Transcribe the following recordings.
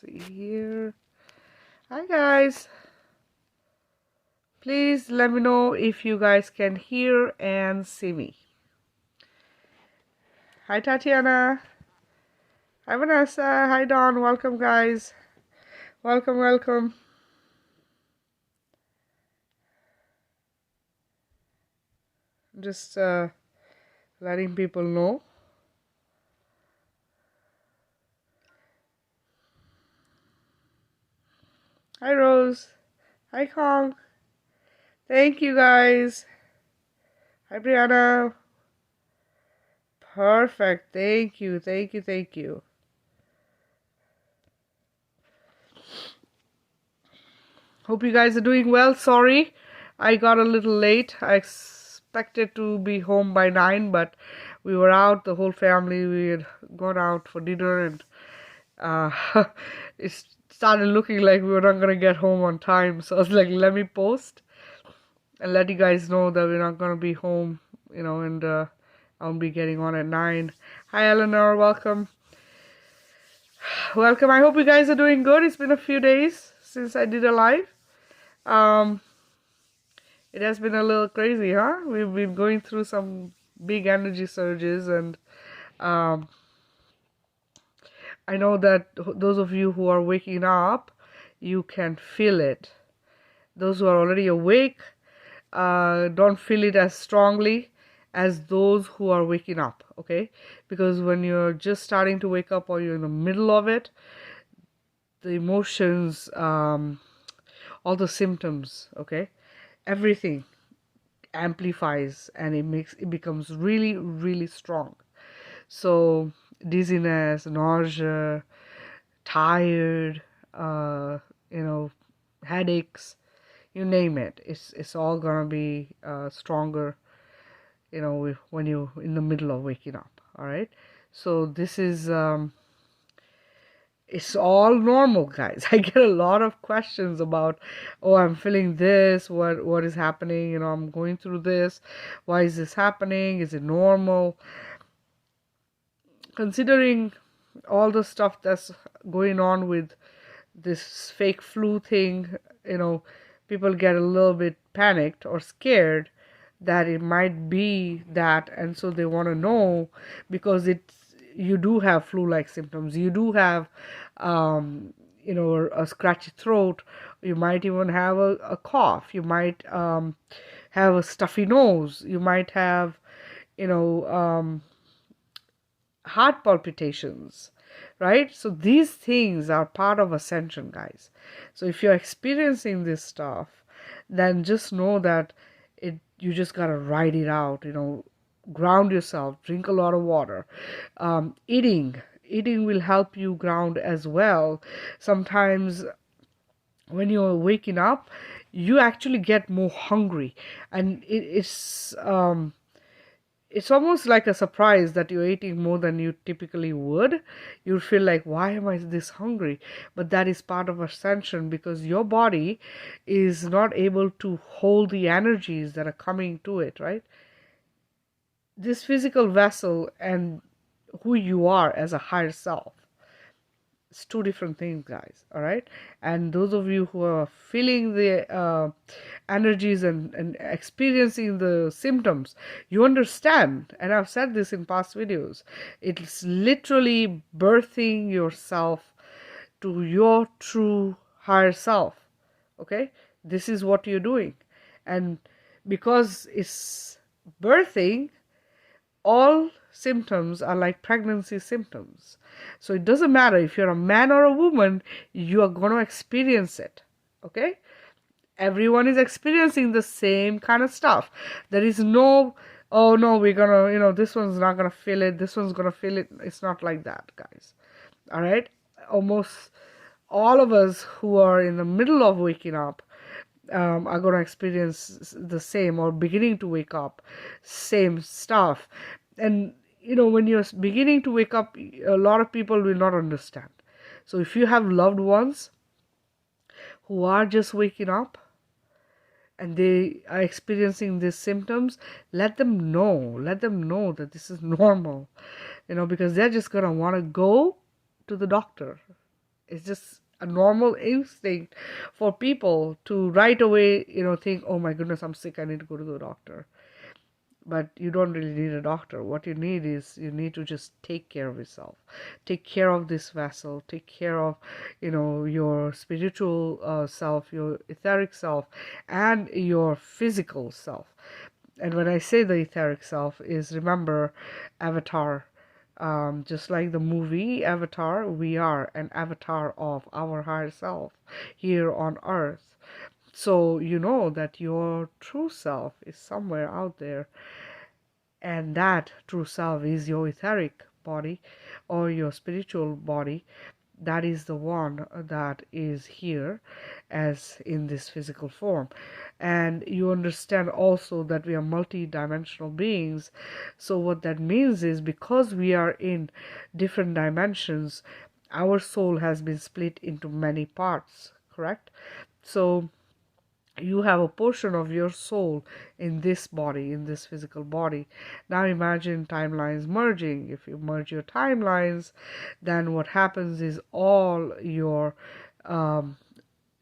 see here. Hi guys. Please let me know if you guys can hear and see me. Hi Tatiana. Hi Vanessa. Hi Dawn. Welcome guys. Welcome. Just letting people know. Hi Rose. Hi Kong. Thank you guys. Hi Brianna. Perfect. Thank you. Hope you guys are doing well. Sorry, I got a little late. I expected to be home by 9, but we were out, the whole family. We had gone out for dinner, and it started looking like we were not going to get home on time. So I was like, let me post and let you guys know that we're not going to be home, and I'll be getting on at 9. Hi, Eleanor. Welcome. Welcome. I hope you guys are doing good. It's been a few days since I did a live. It has been a little crazy, huh? We've been going through some big energy surges, and um, I know that those of you who are waking up, you can feel it. Those who are already awake don't feel it as strongly as those who are waking up, okay? Because when you're just starting to wake up or you're in the middle of it, the emotions, all the symptoms, okay? Everything amplifies, and it becomes really strong. So dizziness, nausea, tired, headaches, you name it, it's all gonna be stronger, when you're in the middle of waking up. All right, so this is it's all normal, guys. I get a lot of questions about, oh, I'm feeling this, what is happening, I'm going through this, why is this happening, is it normal? Considering all the stuff that's going on with this fake flu thing, people get a little bit panicked or scared that it might be that, and so they want to know, because you do have flu-like symptoms, you do have a scratchy throat, you might even have a cough, you might have a stuffy nose, you might have heart palpitations, right? So these things are part of ascension, guys. So if you're experiencing this stuff, then just know that you just gotta ride it out, ground yourself, drink a lot of water. Eating will help you ground as well. Sometimes when you're waking up, you actually get more hungry, and it's almost like a surprise that you're eating more than you typically would. You feel like, why am I this hungry? But that is part of ascension, because your body is not able to hold the energies that are coming to it, right? This physical vessel and who you are as a higher self, it's two different things, guys. All right, and those of you who are feeling the energies and experiencing the symptoms, you understand, and I've said this in past videos, it's literally birthing yourself to your true higher self. Okay, this is what you're doing, and because it's birthing, all symptoms are like pregnancy symptoms. So it doesn't matter if you're a man or a woman, you are going to experience it. Okay? Everyone is experiencing the same kind of stuff. There is no, oh no, we're going to, this one's not going to feel it, this one's going to feel it. It's not like that, guys. All right? Almost all of us who are in the middle of waking up are going to experience the same, or beginning to wake up, same stuff. And when you're beginning to wake up, a lot of people will not understand. So if you have loved ones who are just waking up and they are experiencing these symptoms, let them know that this is normal, because they're just going to want to go to the doctor. It's just a normal instinct for people to right away, think, oh my goodness, I'm sick, I need to go to the doctor. But you don't really need a doctor. What you need is you need to just take care of yourself, take care of this vessel, take care of your spiritual self, your etheric self, and your physical self. And when I say the etheric self, is, remember, Avatar. Just like the movie Avatar, we are an avatar of our higher self here on earth. So you know that your true self is somewhere out there, and that true self is your etheric body or your spiritual body. That is the one that is here as in this physical form. And you understand also that we are multi-dimensional beings. So what that means is, because we are in different dimensions, our soul has been split into many parts, correct? So you have a portion of your soul in this body, in this physical body. Now imagine timelines merging. If you merge your timelines, then what happens is all your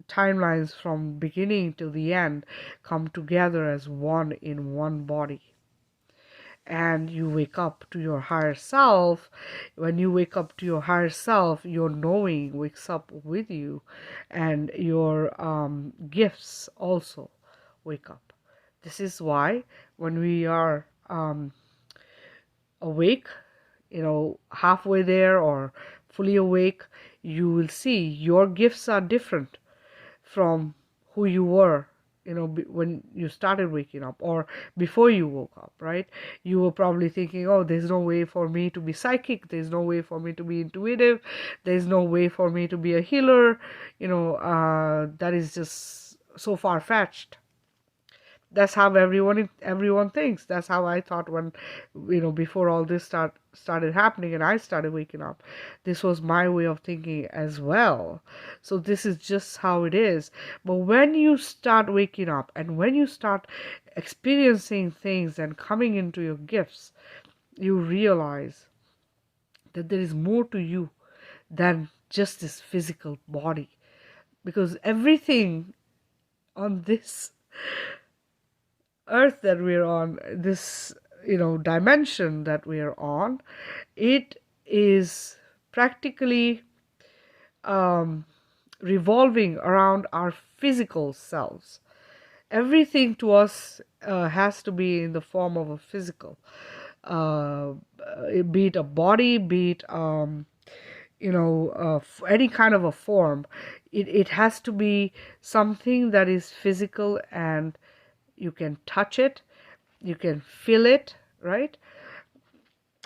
timelines from beginning to the end come together as one in one body. And you wake up to your higher self. When you wake up to your higher self, your knowing wakes up with you, and your gifts also wake up. This is why when we are awake, halfway there or fully awake, you will see your gifts are different from who you were, when you started waking up, or before you woke up, right? You were probably thinking, oh, there's no way for me to be psychic, there's no way for me to be intuitive, there's no way for me to be a healer, that is just so far-fetched. That's how everyone thinks. That's how I thought when, before all this started happening and I started waking up. This was my way of thinking as well. So this is just how it is. But when you start waking up and when you start experiencing things and coming into your gifts, you realize that there is more to you than just this physical body. Because everything on this earth that we're on, this dimension that we're on, it is practically revolving around our physical selves. Everything to us has to be in the form of a physical, be it a body, be it any kind of a form. It has to be something that is physical, and you can touch it, you can feel it, right?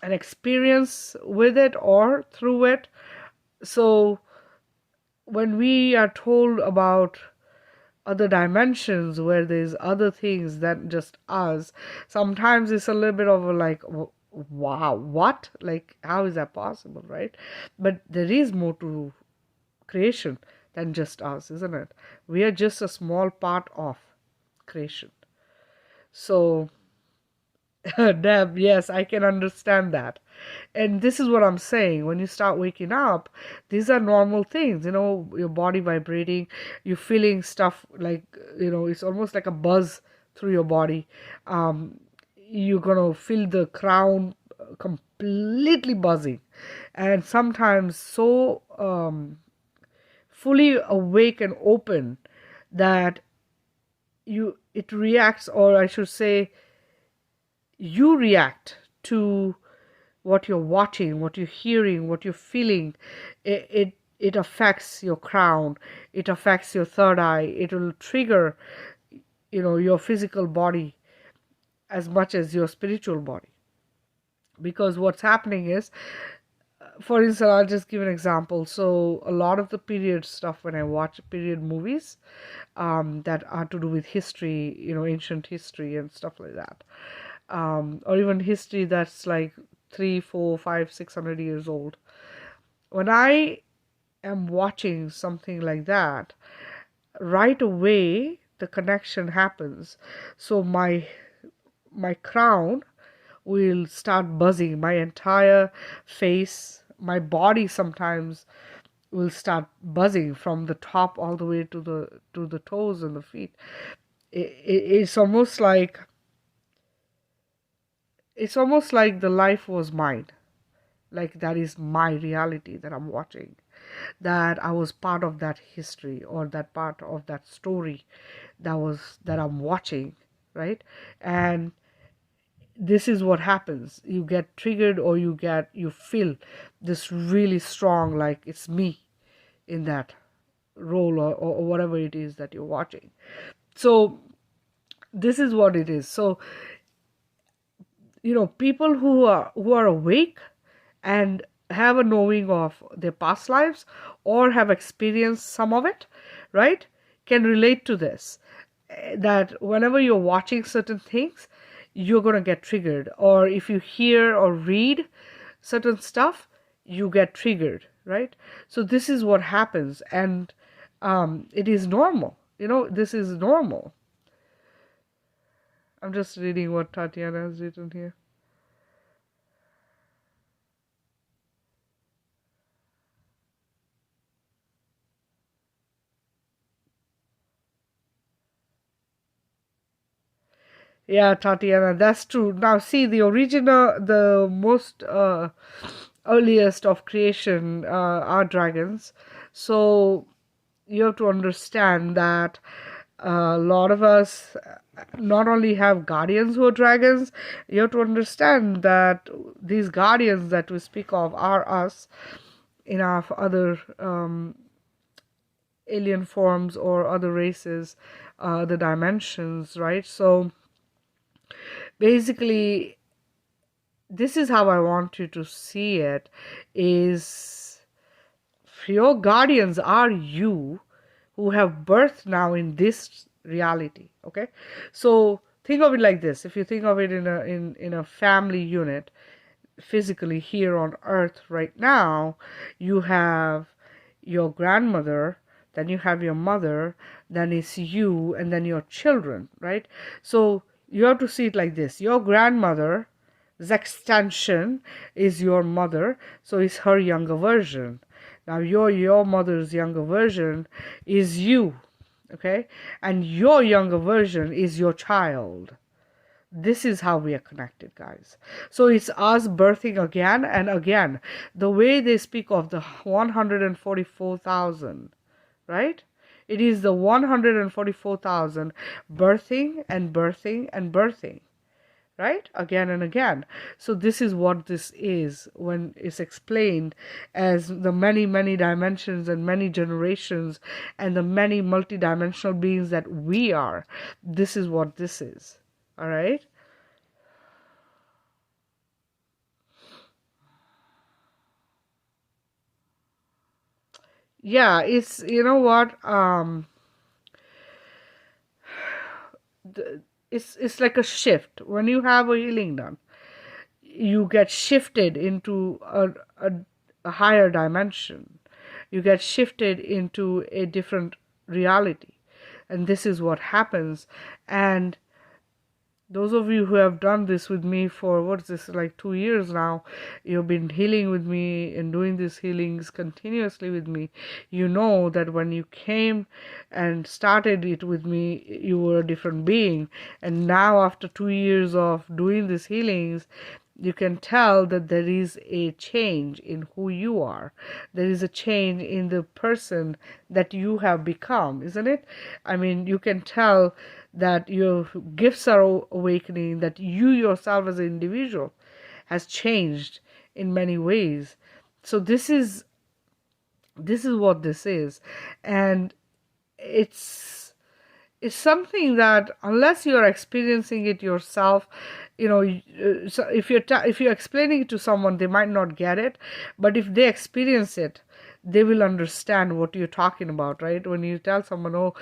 An experience with it or through it. So when we are told about other dimensions where there's other things than just us, sometimes it's a little bit of a like, wow, what? Like, how is that possible, right? But there is more to creation than just us, isn't it? We are just a small part of creation. So, Deb, yes, I can understand that. And this is what I'm saying. When you start waking up, these are normal things, your body vibrating, you feeling stuff like, it's almost like a buzz through your body. You're going to feel the crown completely buzzing. And sometimes so fully awake and open that it reacts, or I should say, you react to what you're watching, what you're hearing, what you're feeling. It affects your crown, it affects your third eye, it will trigger your physical body as much as your spiritual body. Because what's happening is, for instance, I'll just give an example. So a lot of the period stuff, when I watch period movies that are to do with history, ancient history and stuff like that, or even history that's like 3, 4, 5, 600 years old. When I am watching something like that, right away the connection happens. So my crown will start buzzing, my entire face, my body sometimes will start buzzing from the top all the way to the toes and the feet. It's almost like the life was mine, like that is my reality that I'm watching, that I was part of that history or that part of that story that I'm watching, right? And this is what happens. You get triggered, or you feel this really strong, like it's me in that role, or whatever it is that you're watching. So this is what it is. So people who are awake and have a knowing of their past lives or have experienced some of it, right, can relate to this. That whenever you're watching certain things, you're going to get triggered, or if you hear or read certain stuff, you get triggered, right? So this is what happens, and it is normal. This is normal. I'm just reading what Tatiana has written here. Yeah, Tatiana, that's true. Now, see, the most earliest of creation are dragons. So you have to understand that a lot of us not only have guardians who are dragons, you have to understand that these guardians that we speak of are us in our other alien forms or other races, the dimensions, right? So basically, this is how I want you to see it, is your guardians are you who have birth now in this reality. Okay, so think of it like this. If you think of it in a family unit, physically here on earth right now, you have your grandmother, then you have your mother, then it's you, and then your children, right? So you have to see it like this. Your grandmother's extension is your mother, so it's her younger version. Now your mother's younger version is you, okay? And your younger version is your child. This is how we are connected, guys. So it's us birthing again and again. The way they speak of the 144,000, right? It is the 144,000 birthing and birthing and birthing, right? Again and again. So this is what this is when it's explained as the many, many dimensions and many generations and the many multidimensional beings that we are. This is what this is. All right? Yeah, it's, you know what, it's like a shift. When you have a healing done, you get shifted into a higher dimension. You get shifted into a different reality. And this is what happens. And those of you who have done this with me for, what's this, like 2 years now, you've been healing with me and doing these healings continuously with me. You know that when you came and started it with me, you were a different being. And now, after 2 years of doing these healings, you can tell that there is a change in who you are. There is a change in the person that you have become, isn't it? I mean, you can tell that your gifts are awakening, that you yourself as an individual has changed in many ways. So this is what this is. And it's something that unless you're experiencing it yourself, so if you're explaining it to someone, they might not get it. But if they experience it, they will understand what you're talking about, right? When you tell someone, oh,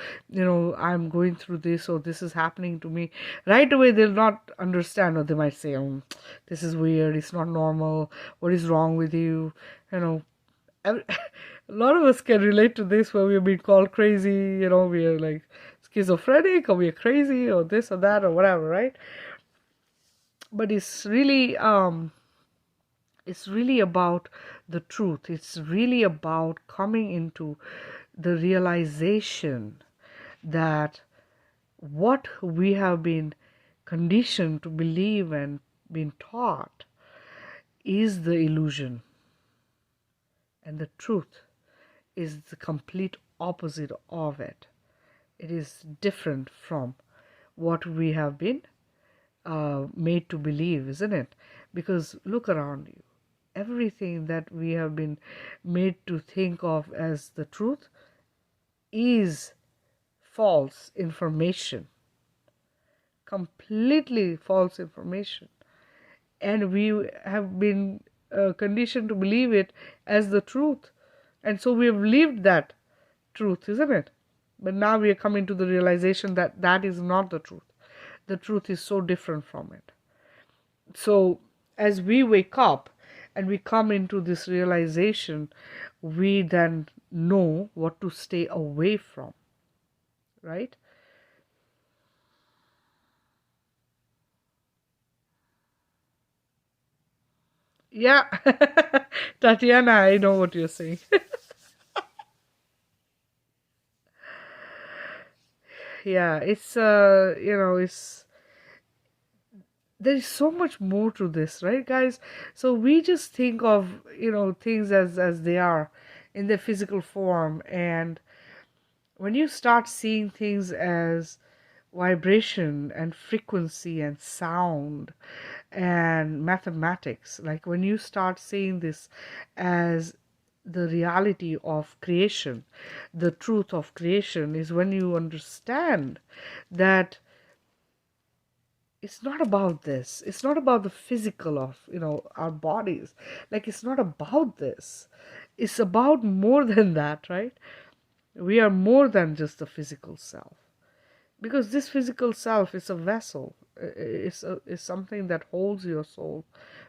I'm going through this, or this is happening to me, right away they'll not understand, or they might say, oh, this is weird, it's not normal, what is wrong with you? A lot of us can relate to this, where we're being called crazy, we are like schizophrenic, or we're crazy, or this or that, or whatever, right? But it's really It's really about the truth. It's really about coming into the realization that what we have been conditioned to believe and been taught is the illusion, and the truth is the complete opposite of it. It is different from what we have been made to believe, isn't it? Because look around you. Everything that we have been made to think of as the truth is false information, completely false information. And we have been conditioned to believe it as the truth. And so we have lived that truth, isn't it? But now we are coming to the realization that that is not the truth. The truth is so different from it. So as we wake up and we come into this realization, we then know what to stay away from, right? Yeah. Tatiana, I know what you're saying. Yeah, it's it's there is so much more to this, right, guys? So we just think of, things as they are in their physical form, and when you start seeing things as vibration and frequency and sound and mathematics, like when you start seeing this as the reality of creation, the truth of creation, is when you understand that it's not about this. It's not about the physical of, our bodies. Like, it's not about this. It's about more than that, right? We are more than just the physical self. Because this physical self is a vessel. It's something that holds your soul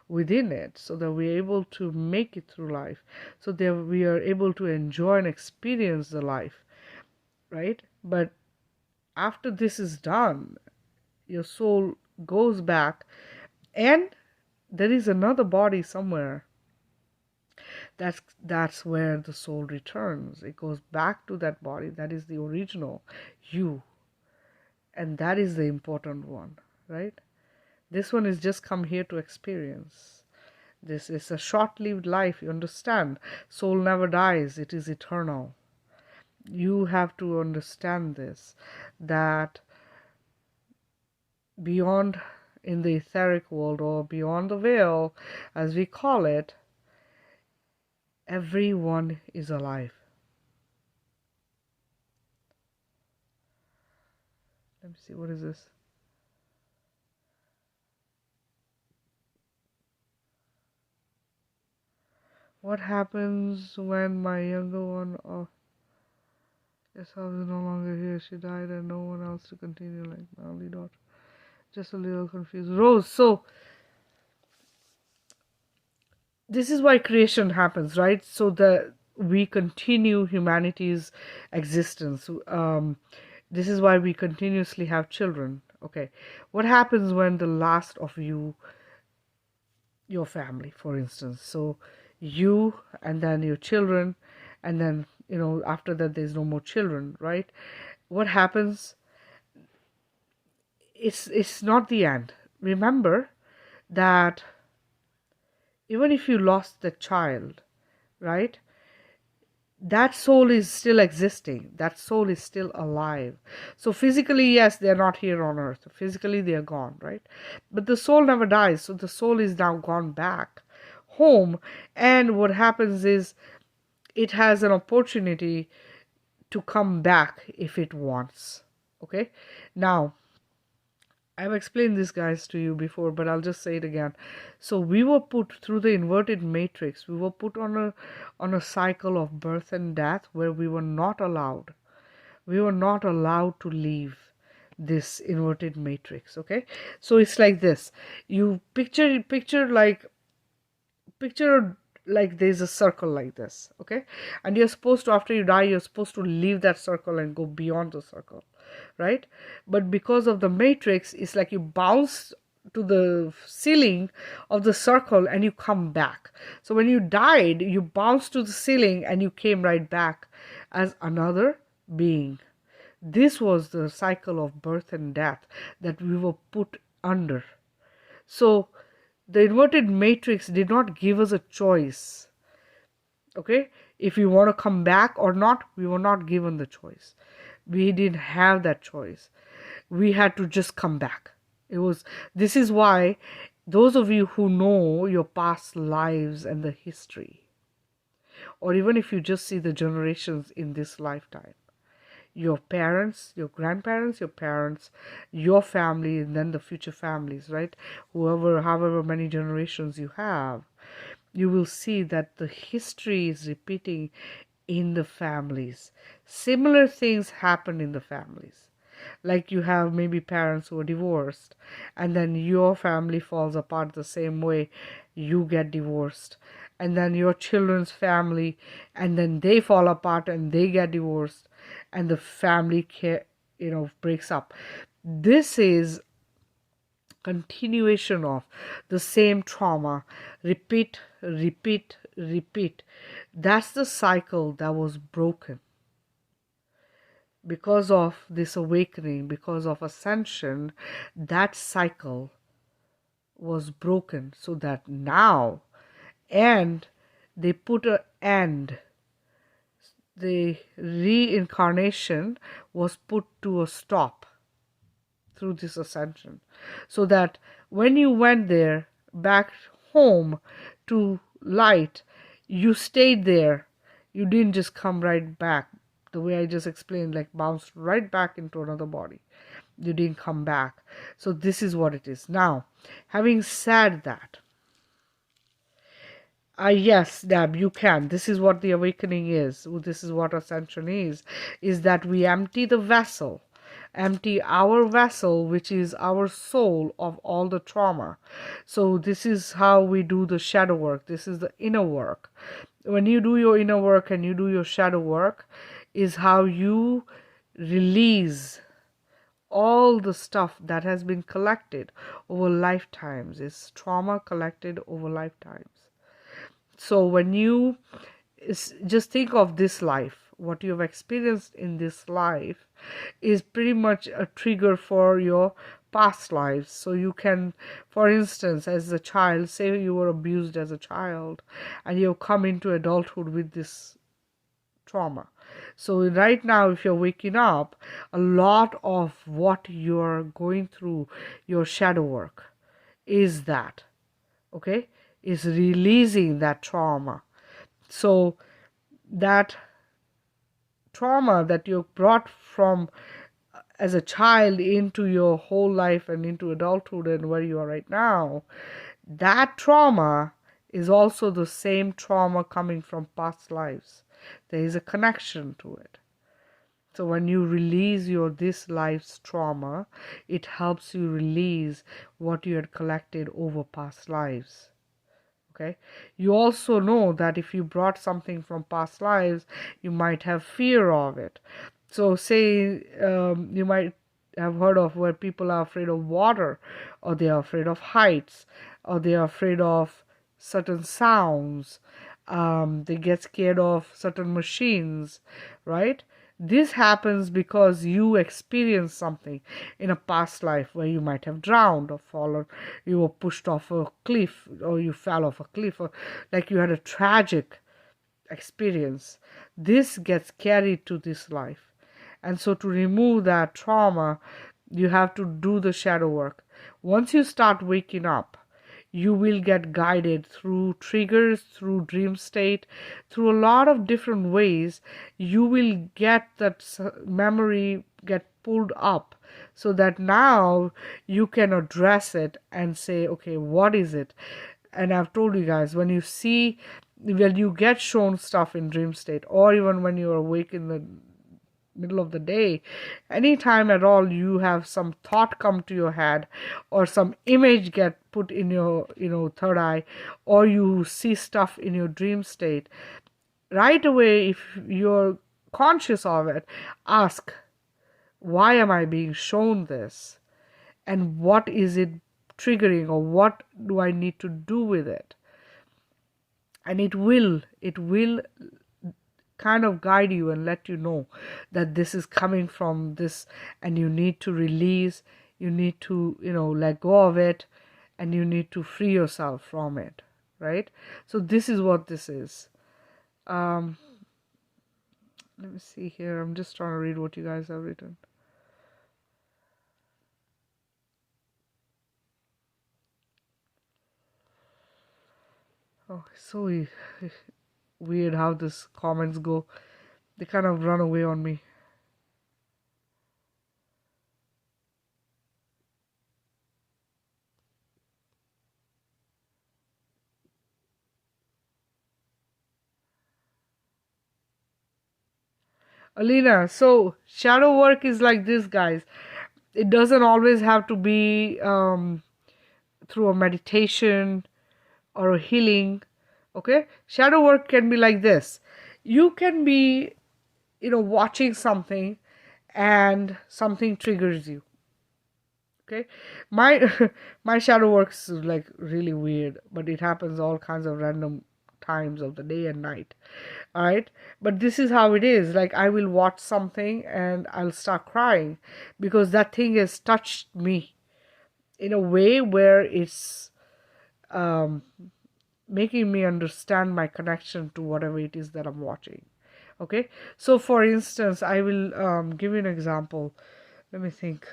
within it, so that we're able to make it through life, so that we are able to enjoy and experience the life, right? But after this is done, your soul goes back, and there is another body somewhere. That's where the soul returns. It goes back to that body. That is the original you, and that is the important one, right? This one is just come here to experience. This is a short-lived life, you understand? Soul never dies, it is eternal. You have to understand this, that beyond, in the etheric world, or beyond the veil, as we call it, everyone is alive. Let me see, what is this? What happens when my younger one of yourself is no longer here? She died and no one else to continue like my only daughter. Just a little confused. Rose, so this is why creation happens, right? So that we continue humanity's existence. This is why we continuously have children. Okay, what happens when the last of your family, for instance, so you and then your children, and then after that there's no more children, right? What happens? It's not the end. Remember that even if you lost the child, right, that soul is still existing. That soul is still alive. So physically, yes, they're not here on earth. Physically, they are gone, right? But the soul never dies. So the soul is now gone back home. And what happens is it has an opportunity to come back if it wants. Okay? Now, I've explained this, guys, to you before, but I'll just say it again. So we were put through the inverted matrix. We were put on a cycle of birth and death where we were not allowed. We were not allowed to leave this inverted matrix. Okay, so it's like this. You picture like there's a circle like this. Okay, and you're supposed to, after you die, you're supposed to leave that circle and go beyond the circle, right? But because of the matrix, it's like you bounce to the ceiling of the circle and you come back. So when you died, you bounced to the ceiling and you came right back as another being. This was the cycle of birth and death that we were put under. So the inverted matrix did not give us a choice. Okay, if we want to come back or not, we were not given the choice. We didn't have that choice. We had to just come back. This is why those of you who know your past lives and the history, or even if you just see the generations in this lifetime, your parents, your grandparents, your parents, your family, and then the future families, right? However many generations you have, you will see that the history is repeating in the families. Similar things happen in the families. Like you have maybe parents who are divorced, and then your family falls apart the same way you get divorced, and then your children's family, and then they fall apart and they get divorced, and the family breaks up. This is continuation of the same trauma. Repeat, repeat, repeat. That's the cycle that was broken. Because of this awakening, because of ascension, that cycle was broken, so that now, and they put an end. The reincarnation was put to a stop through this ascension, so that when you went there back home to light, you stayed there. You didn't just come right back the way I just explained, like bounced right back into another body. You didn't come back. So this is what it is. Now, having said that, yes, Deb, you can. This is what the awakening is. This is what ascension is that we empty the vessel, empty our vessel, which is our soul, of all the trauma. So this is how we do the shadow work. This is the inner work. When you do your inner work and you do your shadow work, is how you release all the stuff that has been collected over lifetimes. It's trauma collected over lifetimes. So when you just think of this life, what you have experienced in this life is pretty much a trigger for your past lives. So you can, for instance, as a child, say you were abused as a child and you come into adulthood with this trauma. So right now, if you're waking up, a lot of what you're going through, your shadow work, is that, okay, is releasing that trauma. So that trauma that you brought from as a child into your whole life and into adulthood and where you are right now, that trauma is also the same trauma coming from past lives. There is a connection to it. So when you release your this life's trauma, it helps you release what you had collected over past lives. Okay. You also know that if you brought something from past lives, you might have fear of it. So say you might have heard of where people are afraid of water, or they are afraid of heights, or they are afraid of certain sounds. They get scared of certain machines, right? This happens because you experienced something in a past life where you might have drowned or fallen, you were pushed off a cliff, or you fell off a cliff, or like you had a tragic experience. This gets carried to this life. And so to remove that trauma, you have to do the shadow work. Once you start waking up, you will get guided through triggers, through dream state, through a lot of different ways. You will get that memory get pulled up, so that now you can address it and say, okay, what is it? And I've told you guys, when you get shown stuff in dream state, or even when you're awake in the middle of the day, anytime at all you have some thought come to your head, or some image get put in your third eye, or you see stuff in your dream state, right away, if you're conscious of it, ask, why am I being shown this, and what is it triggering, or what do I need to do with it. And it will kind of guide you and let you know that this is coming from this, and you need to release, you need to, let go of it, and you need to free yourself from it, right? So this is what this is. Let me see here. I'm just trying to read what you guys have written. Oh, it's so weird how these comments go. They kind of run away on me. Alina, so shadow work is like this, guys. It doesn't always have to be through a meditation or a healing. Okay, shadow work can be like this. You can be, watching something, and something triggers you. Okay, my my shadow works is like really weird, but it happens all kinds of random times of the day and night. All right, but this is how it is. Like, I will watch something and I'll start crying because that thing has touched me in a way where it's making me understand my connection to whatever it is that I'm watching. Okay, so for instance, I will give you an example. Let me think.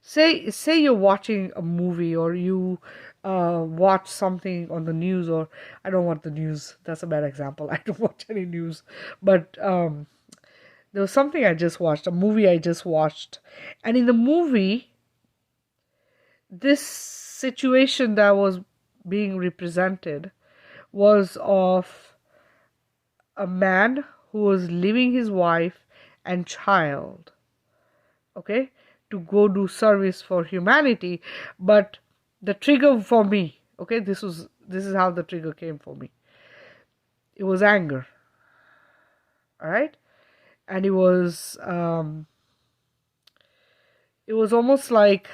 Say you're watching a movie, or you watch something on the news, or I don't want the news. That's a bad example. I don't watch any news, but there was something I just watched, a movie I just watched, and in the movie, this situation that was being represented was of a man who was leaving his wife and child, okay, to go do service for humanity. But the trigger for me, okay, this is how the trigger came for me. It was anger, all right, and it was almost like,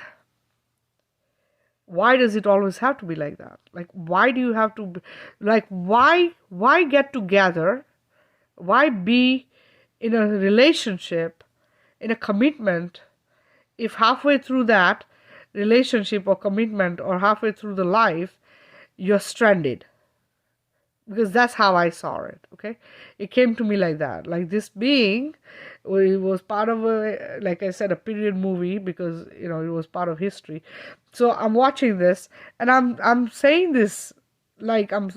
why does it always have to be like that? Like, why do you have to like, why get together, why be in a relationship, in a commitment, if halfway through that relationship or commitment, or halfway through the life, you're stranded? Because that's how I saw it. Okay, it came to me like that. Like, this being, it was part of a, like I said, a period movie, because it was part of history. So I'm watching this, and I'm saying this, like, I'm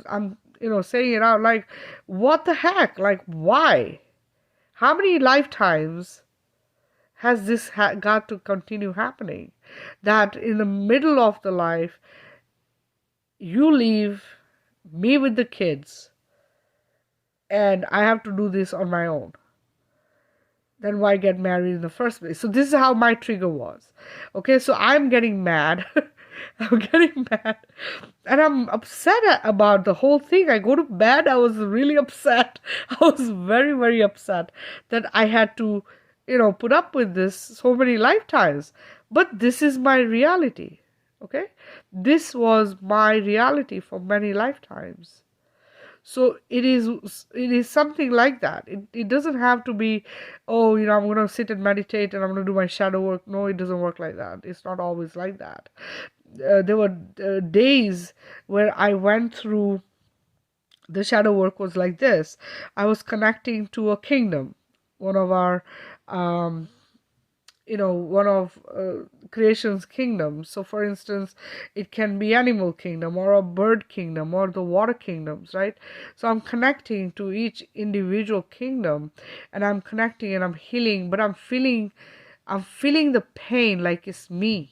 saying it out, like, what the heck? Like, why? How many lifetimes has this got to continue happening? That in the middle of the life, you leave me with the kids, and I have to do this on my own. Then why get married in the first place? So this is how my trigger was. Okay, so I'm getting mad. I'm getting mad. And I'm upset about the whole thing. I go to bed, I was really upset. I was very, very upset that I had to, put up with this so many lifetimes. But this is my reality. Okay? This was my reality for many lifetimes. So it is something like that. It doesn't have to be, oh, I'm going to sit and meditate and I'm going to do my shadow work. No, it doesn't work like that. It's not always like that. There were days where I went through, the shadow work was like this. I was connecting to a kingdom, one of our one of creation's kingdoms. So for instance, it can be animal kingdom, or a bird kingdom, or the water kingdoms, right? So I'm connecting to each individual kingdom, and I'm connecting and I'm healing, but I'm feeling the pain like it's me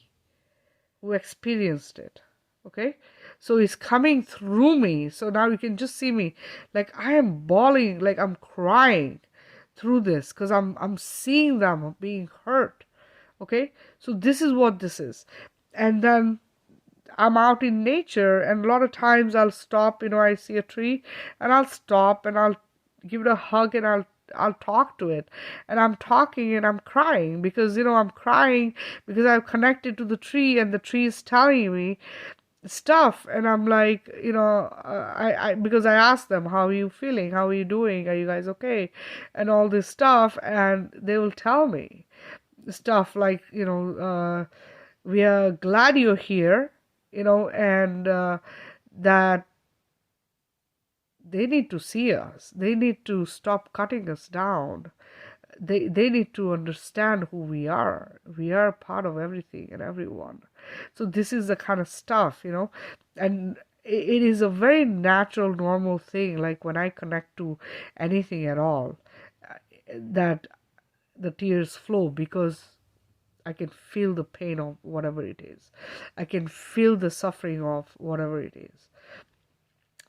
who experienced it. Okay, so it's coming through me. So now you can just see me, like I am bawling, like I'm crying through this, because I'm seeing them being hurt. Okay, so this is what this is. And then I'm out in nature, and a lot of times I'll stop, I see a tree, and I'll stop and I'll give it a hug, and I'll I'll talk to it, and I'm talking and I'm crying because I'm crying because I've connected to the tree, and the tree is telling me stuff, and I'm like, I because I asked them, how are you feeling, how are you doing, are you guys okay, and all this stuff, and they will tell me stuff like, we are glad you're here, and that they need to see us, they need to stop cutting us down, they need to understand who we are part of everything and everyone. So this is the kind of stuff, and it is a very natural, normal thing, like when I connect to anything at all, that the tears flow, because I can feel the pain of whatever it is, I can feel the suffering of whatever it is.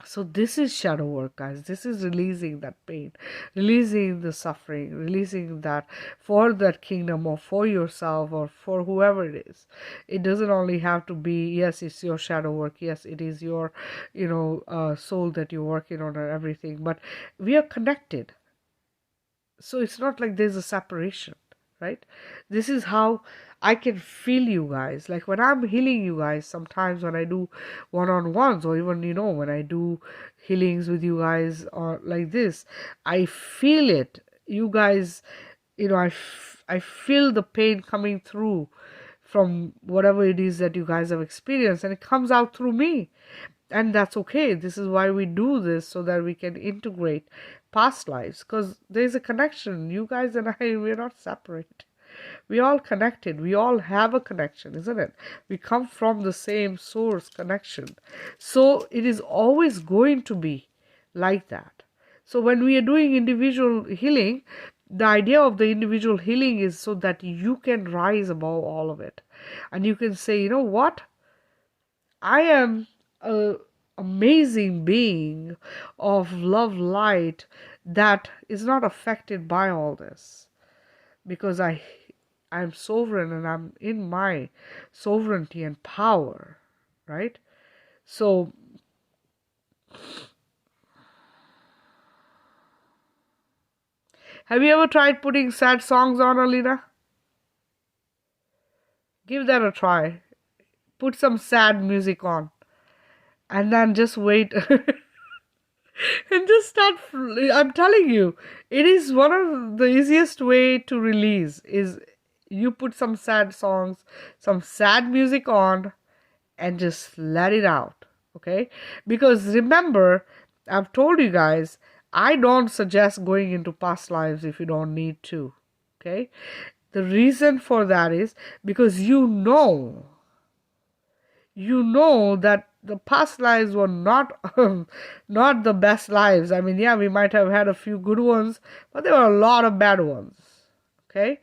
So this is shadow work, guys. This is releasing that pain, releasing the suffering, releasing that for that kingdom, or for yourself, or for whoever it is. It doesn't only have to be, yes, it's your shadow work. Yes, it is your, soul that you're working on and everything. But we are connected. So it's not like there's a separation, right? This is how I can feel you guys. Like when I'm healing you guys, sometimes when I do one-on-ones, or even, when I do healings with you guys or like this, I feel it. You guys, I feel the pain coming through from whatever it is that you guys have experienced, and it comes out through me. And that's okay. This is why we do this, so that we can integrate past lives, because there's a connection. You guys and I, we're not separate. We all connected. We all have a connection, isn't it? We come from the same source connection. So it is always going to be like that. So when we are doing individual healing, the idea of the individual healing is so that you can rise above all of it. And you can say, you know what? I am a amazing being of love light that is not affected by all this, because I'm sovereign, and I'm in my sovereignty and power, right? So have you ever tried putting sad songs on, Alina? Give that a try. Put some sad music on, and then just wait. And just start. I'm telling you, it is one of the easiest way to release is you put some sad songs, some sad music on, and just let it out. Okay? Because remember, I've told you guys, I don't suggest going into past lives if you don't need to. Okay? The reason for that is because you know that the past lives were not not the best lives. I mean, yeah, we might have had a few good ones, but there were a lot of bad ones. Okay?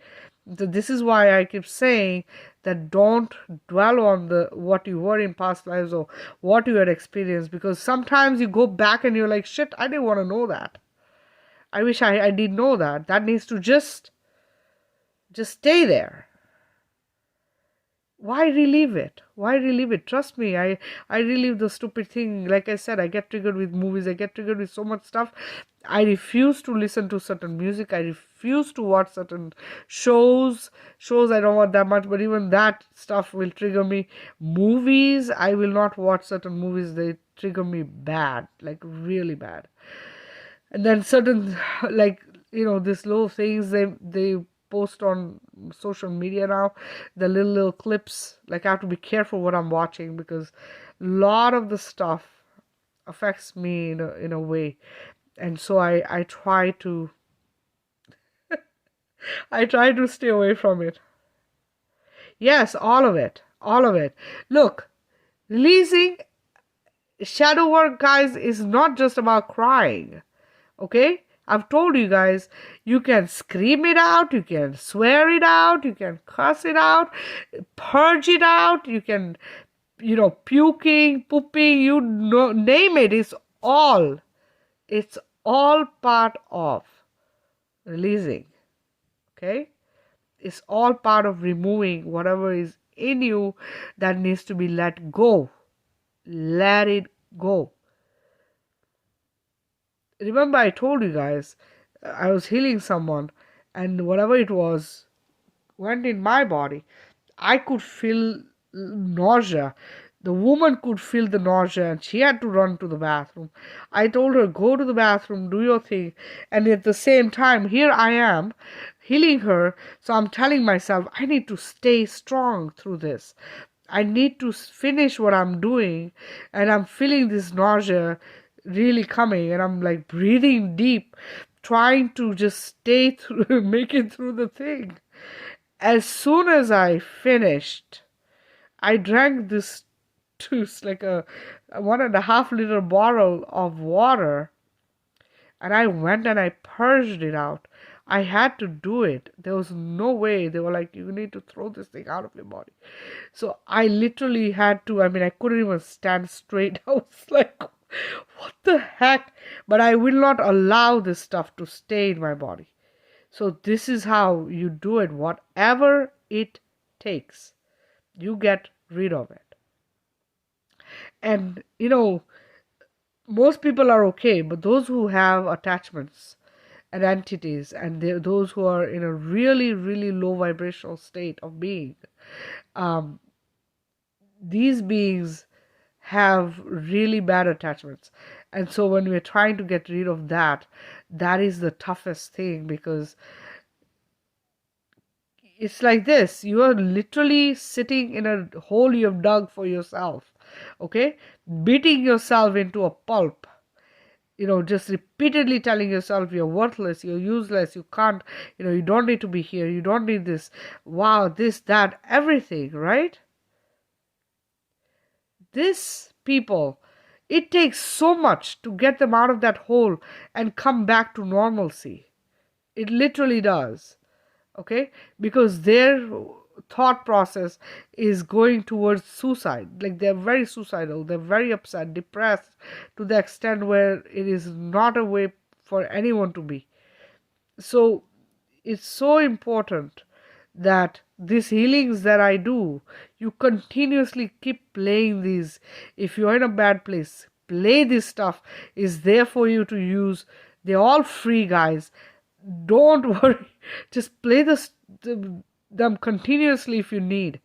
So this is why I keep saying that don't dwell on the what you were in past lives or what you had experienced, because sometimes you go back and you're like, shit, I didn't want to know that. I wish I did know that. That needs to just stay there. Why relive it? Why relive it? Trust me, I relive the stupid thing. Like I said, I get triggered with movies, I get triggered with so much stuff. I refuse to listen to certain music, I refuse to watch certain shows I don't want that much, but even that stuff will trigger me. Movies, I will not watch certain movies, they trigger me bad, like really bad. And then certain, like, these little things they post on social media now, the little clips, like I have to be careful what I'm watching, because a lot of the stuff affects me in a way, and so I try to I try to stay away from it. Yes, all of it, all of it. Look, releasing shadow work, guys, is not just about crying. Okay? I've told you guys, you can scream it out, you can swear it out, you can cuss it out, purge it out, you can, puking, pooping, name it. It's all part of releasing. Okay? It's all part of removing whatever is in you that needs to be let go. Let it go. Remember, I told you guys I was healing someone, and whatever it was went in my body. I could feel nausea. The woman could feel the nausea and she had to run to the bathroom. I told her, go to the bathroom, do your thing. And at the same time, here I am healing her. So I'm telling myself, I need to stay strong through this. I need to finish what I'm doing. And I'm feeling this nausea really coming. And I'm like breathing deep, trying to just stay through, make it through the thing. As soon as I finished, I drank this juice, like a 1.5 liter bottle of water, and I went and I purged it out. I had to do it. There was no way. They were like, you need to throw this thing out of your body. So I literally had to, I couldn't even stand straight. I was like, what the heck? But I will not allow this stuff to stay in my body. So this is how you do it. Whatever it takes, you get rid of it. And most people are okay, but those who have attachments and entities, and those who are in a really, really low vibrational state of being, um, these beings have really bad attachments. And so when we're trying to get rid of that, that is the toughest thing, because it's like this: you are literally sitting in a hole you have dug for yourself, okay, beating yourself into a pulp, just repeatedly telling yourself you're worthless, you're useless, you can't, you don't need to be here, you don't need this, wow, this, that, everything, right? This people, it takes so much to get them out of that hole and come back to normalcy. It literally does. Okay, because their thought process is going towards suicide. Like, they're very suicidal, they're very upset, depressed, to the extent where it is not a way for anyone to be. So it's so important that these healings that I do, you continuously keep playing these. If you're in a bad place, play this stuff. Is there for you to use. They're all free, guys. Don't worry. Just play them continuously if you need.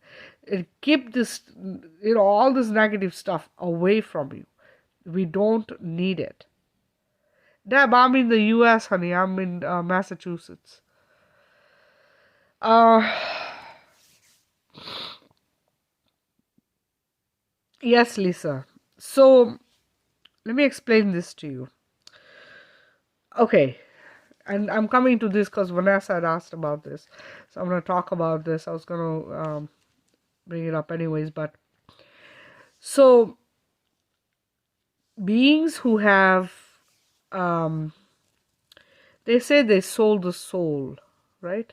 And keep this, all this negative stuff away from you. We don't need it. Deb, I'm in the US, honey. I'm in Massachusetts. Yes, Lisa. So, let me explain this to you. Okay. And I'm coming to this because Vanessa had asked about this. So I'm going to talk about this. I was going to bring it up anyways. But so, beings who have, they say they sold the soul, right?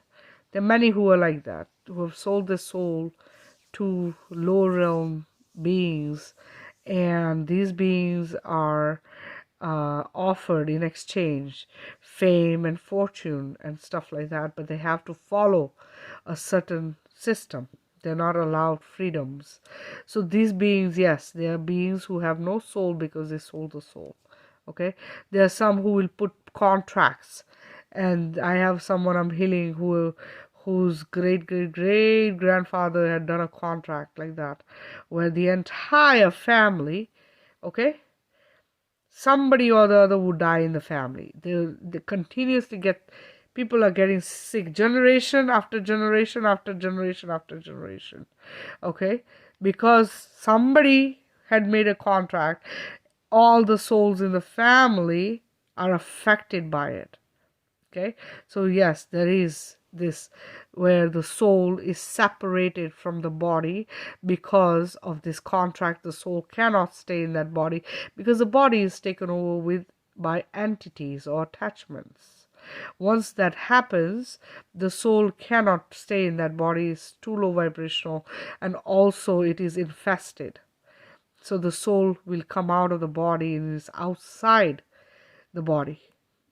There are many who are like that, who have sold their soul to lower realm beings. And these beings are offered in exchange fame and fortune and stuff like that, but they have to follow a certain system. They're not allowed freedoms. So these beings, yes, they are beings who have no soul because they sold the soul. Okay, there are some who will put contracts, and I have someone I'm healing whose great grandfather had done a contract like that, where the entire family, okay, somebody or the other would die in the family. They continuously get, people are getting sick generation after generation after generation after generation. Okay, because somebody had made a contract. All the souls in the family are affected by it. Okay, so yes, there is this where the soul is separated from the body because of this contract. The soul cannot stay in that body because the body is taken over by entities or attachments. Once that happens, the soul cannot stay in that body. It's too low vibrational, and also it is infested. So the soul will come out of the body and is outside the body.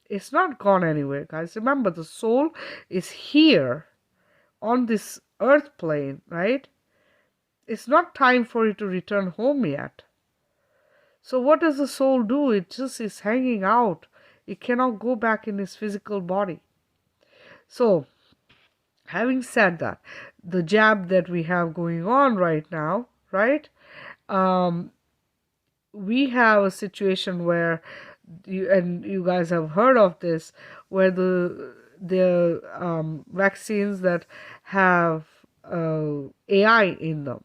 It's not gone anywhere, guys. Remember, the soul is here on this earth plane, right? It's not time for it to return home yet. So what does the soul do? It just is hanging out It cannot go back in his physical body. So, having said that, the jab that we have going on right now, right? We have a situation where you guys have heard of this, where the vaccines that have AI in them.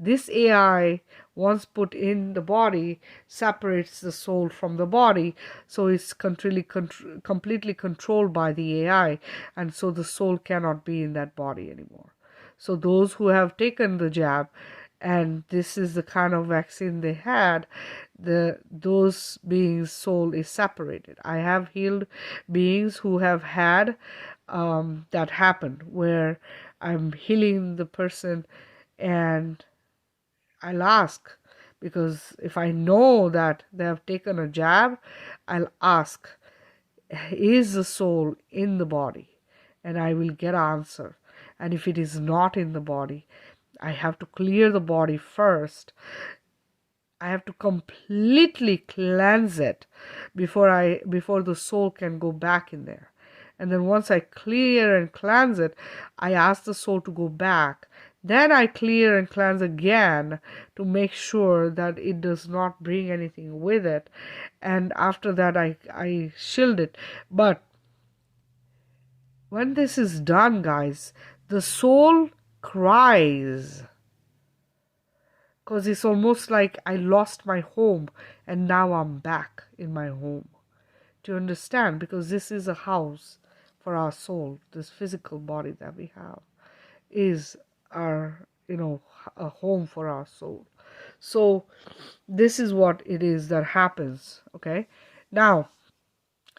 This AI, once put in the body, separates the soul from the body, so it's completely controlled by the AI, and so the soul cannot be in that body anymore. So those who have taken the jab, and this is the kind of vaccine they had, those beings' soul is separated. I have healed beings who have had that happen, where I'm healing the person and I'll ask, because if I know that they have taken a jab, I'll ask, is the soul in the body? And I will get an answer. And if it is not in the body, I have to clear the body first. I have to completely cleanse it before the soul can go back in there. And then once I clear and cleanse it, I ask the soul to go back. Then I clear and cleanse again to make sure that it does not bring anything with it. And after that, I shield it. But when this is done, guys, the soul cries. Because it's almost like I lost my home and now I'm back in my home. Do you understand? Because this is a house for our soul. This physical body that we have is our, a home for our soul. So this is what it is that happens. Okay. Now,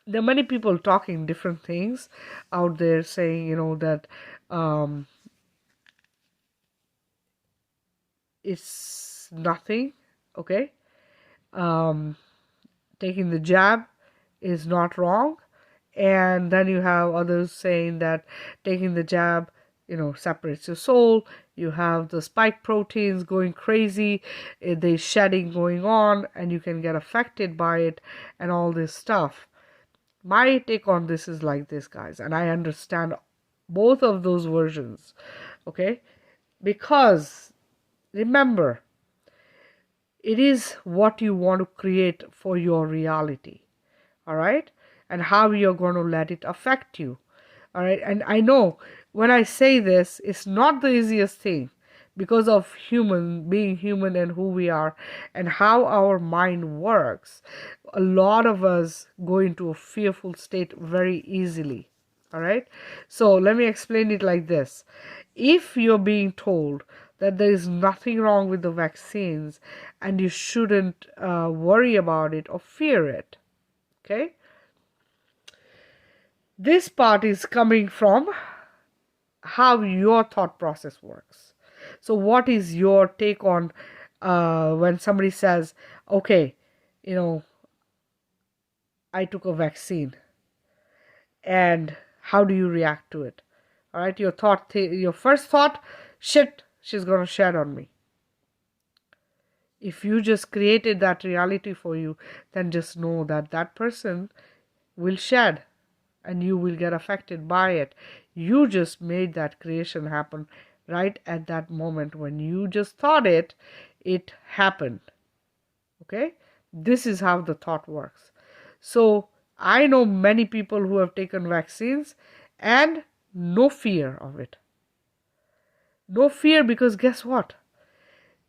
there are many people talking different things out there, saying, that it's nothing. Okay. Taking the jab is not wrong. And then you have others saying that taking the jab, separates your soul. You have the spike proteins going crazy, there's shedding going on, and you can get affected by it and all this stuff. My take on this is like this, guys, and I understand both of those versions, okay? Because remember, it is what you want to create for your reality, all right? And how you're going to let it affect you, all right? And I know when I say this, it's not the easiest thing because of being human and who we are and how our mind works. A lot of us go into a fearful state very easily, all right? So let me explain it like this. If you're being told that there is nothing wrong with the vaccines and you shouldn't worry about it or fear it, okay? This part is coming from how your thought process works. So what is your take on when somebody says, okay, I took a vaccine, and how do you react to it? All right, your first thought, shit, she's gonna shed on me. If you just created that reality for you, then just know that that person will shed and you will get affected by it. You just made that creation happen right at that moment when you just thought it happened. Okay? This is how the thought works. So I know many people who have taken vaccines and no fear of it. No fear, because guess what?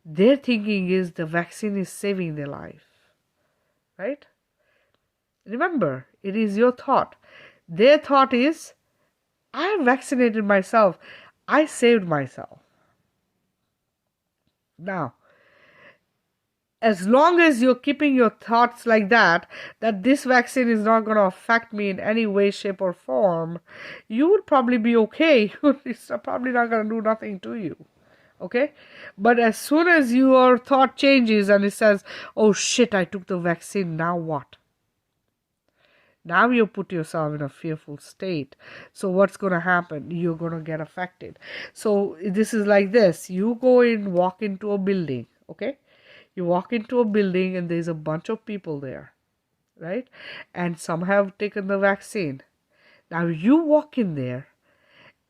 Their thinking is the vaccine is saving their life. Right? Remember, it is your thought. Their thought is, I vaccinated myself. I saved myself. Now, as long as you're keeping your thoughts like that this vaccine is not going to affect me in any way, shape, or form, you would probably be okay. It's probably not going to do nothing to you. Okay? But as soon as your thought changes and it says, oh shit, I took the vaccine, now what? Now you put yourself in a fearful state. So what's going to happen? You're going to get affected. So this is like this. You walk into a building, okay? You walk into a building and there's a bunch of people there. right? And some have taken the vaccine. Now you walk in there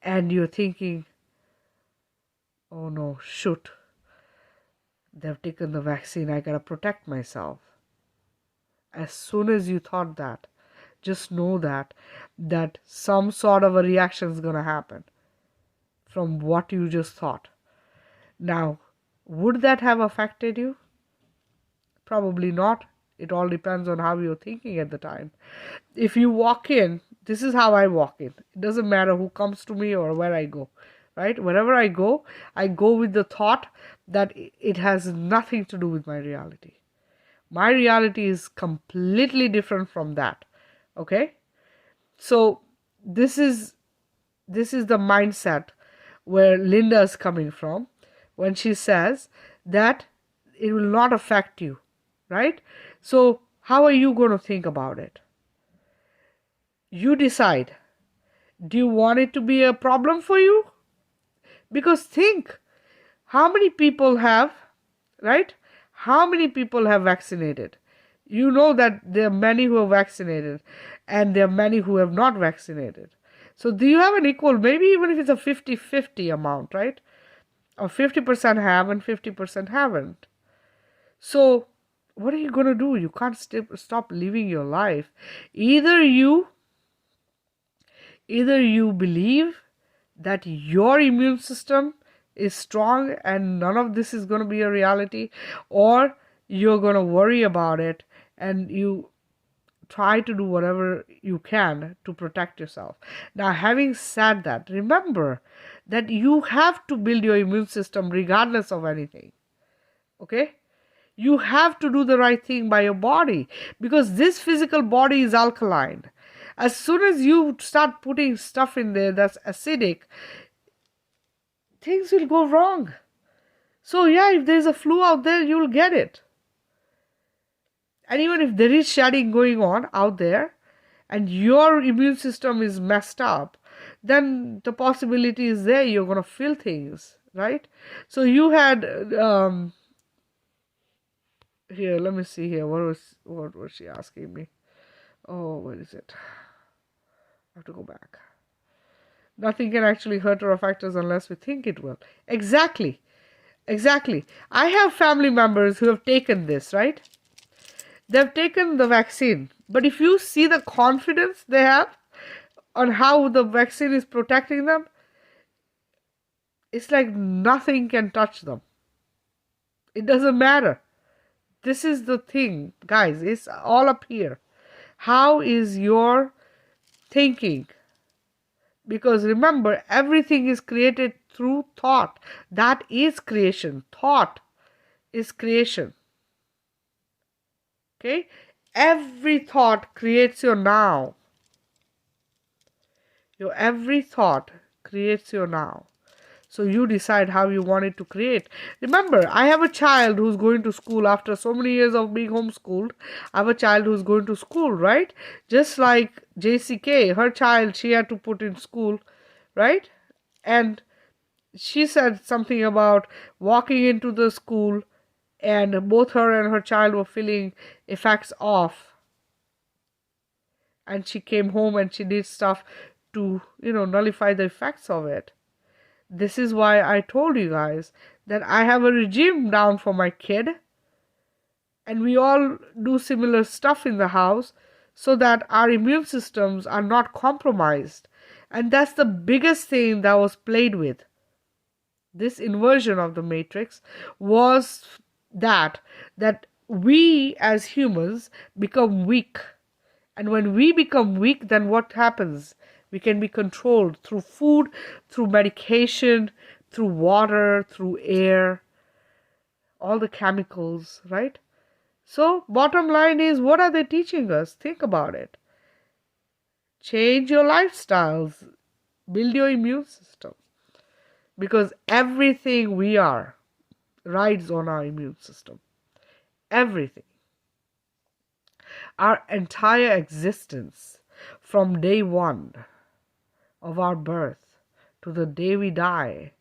and you're thinking, oh no, shoot, they've taken the vaccine, I gotta protect myself. As soon as you thought that, just know that some sort of a reaction is gonna happen from what you just thought. Now, would that have affected you? Probably not. It all depends on how you're thinking at the time. If you walk in, this is how I walk in. It doesn't matter who comes to me or where I go, right? Wherever I go with the thought that it has nothing to do with my reality. My reality is completely different from that. Okay? So this is the mindset where Linda is coming from when she says that it will not affect you, right? So how are you going to think about it? You decide. Do you want it to be a problem for you? Because think, how many people have, right? How many people have vaccinated? You know that there are many who are vaccinated and there are many who have not vaccinated. So do you have an equal, maybe even if it's a 50-50 amount, right? Or 50% have and 50% haven't. So what are you going to do? You can't stop living your life. Either you believe that your immune system is strong and none of this is going to be a reality, or you're going to worry about it and you try to do whatever you can to protect yourself. Now, having said that, remember that you have to build your immune system regardless of anything. Okay? You have to do the right thing by your body because this physical body is alkaline. As soon as you start putting stuff in there that's acidic, things will go wrong. So yeah, if there's a flu out there, you'll get it. And even if there is shedding going on out there and your immune system is messed up, then the possibility is there you're going to feel things, right? So you had here, let me see here. What was she asking me? Oh, where is it? I have to go back. Nothing can actually hurt or affect us unless we think it will. Exactly. I have family members who have taken this, right? They've taken the vaccine. But if you see the confidence they have on how the vaccine is protecting them, it's like nothing can touch them. It doesn't matter. This is the thing, guys. It's all up here. How is your thinking? Because remember, everything is created through thought. That is creation. Thought is creation. Okay? Every thought creates your now. Your every thought creates your now. So you decide how you want it to create. Remember, I have a child who's going to school after so many years of being homeschooled. I have a child who's going to school, right? Just like JCK, her child, she had to put in school, right? And she said something about walking into the school and both her and her child were feeling effects off. And she came home and she did stuff to, nullify the effects of it. This is why I told you guys that I have a regime down for my kid and we all do similar stuff in the house so that our immune systems are not compromised. And that's the biggest thing that was played with. This inversion of the matrix was that we as humans become weak. And when we become weak, then what happens? We can be controlled through food, through medication, through water, through air, all the chemicals, right? So, bottom line is, what are they teaching us? Think about it. Change your lifestyles. Build your immune system. Because everything we are rides on our immune system. Everything. Our entire existence from day one of our birth to the day we die,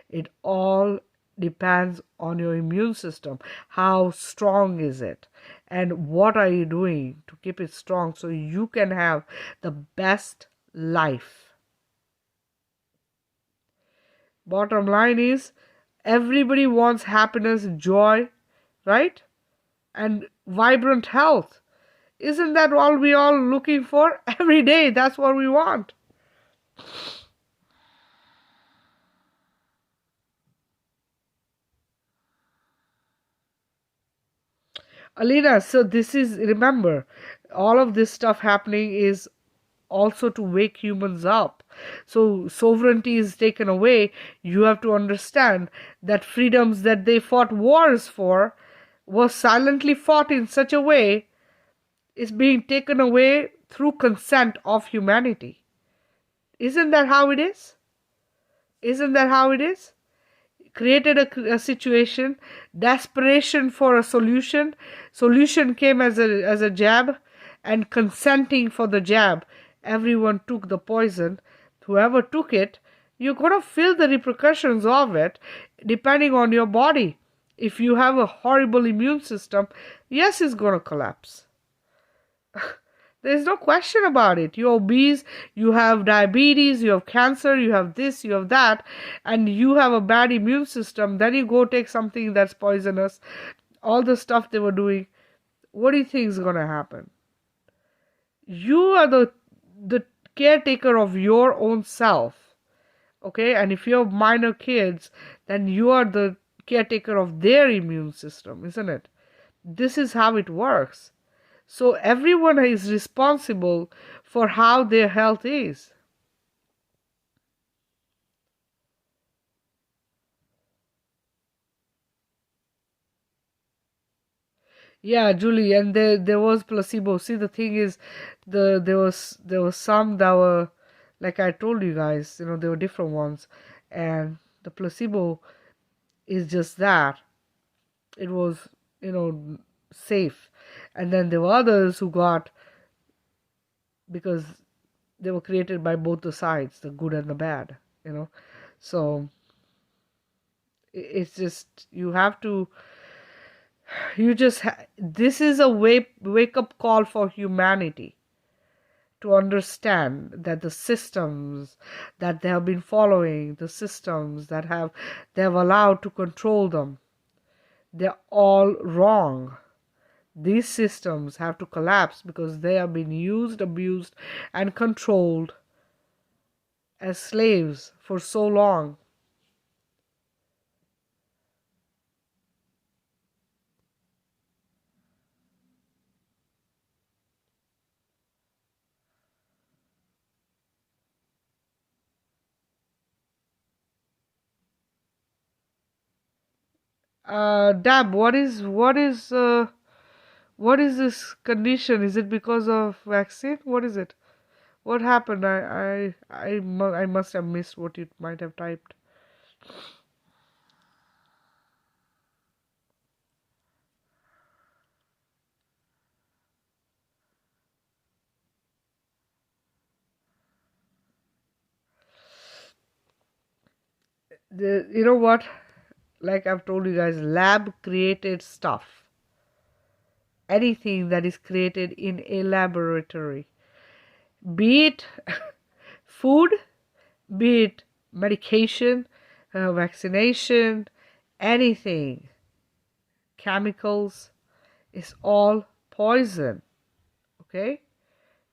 it all depends on your immune system. How strong is it? and what are you doing to keep it strong so you can have the best life. Bottom line is, everybody wants happiness, joy, right? And vibrant health. Isn't that all we all looking for? Every day, that's what we want. Alina, so this is, remember, all of this stuff happening is also to wake humans up. So sovereignty is taken away. You have to understand that freedoms that they fought wars for was silently fought in such a way is being taken away through consent of humanity. Isn't that how it is? Isn't that how it is? Created a situation, desperation for a solution came as a jab, and consenting for the jab, everyone took the poison. Whoever took it, you're going to feel the repercussions of it depending on your body. If you have a horrible immune system, yes, it's going to collapse. There's no question about it. You're obese, you have diabetes, you have cancer, you have this, you have that, and you have a bad immune system. Then you go take something that's poisonous, all the stuff they were doing. What do you think is going to happen? You are the caretaker of your own self, okay? And if you have minor kids, then you are the caretaker of their immune system, isn't it? This is how it works. So everyone is responsible for how their health is. Yeah, Julie, and there was placebo. See, the thing is, there was some that were, like I told you guys, there were different ones, and the placebo is just that. It was, safe, and then there were others who got, because they were created by both the sides, the good and the bad, So it's just, this is a wake up call for humanity to understand that the systems that they have been following, the systems that they have allowed to control them, they're all wrong. These systems have to collapse because they have been used, abused, and controlled as slaves for so long. Dab, what is this condition? Is it because of vaccine? What is it? What happened? I must have missed what you might have typed. You know what? Like I've told you guys, lab created stuff. Anything that is created in a laboratory, be it food, be it medication, vaccination, anything, chemicals, is all poison. Okay?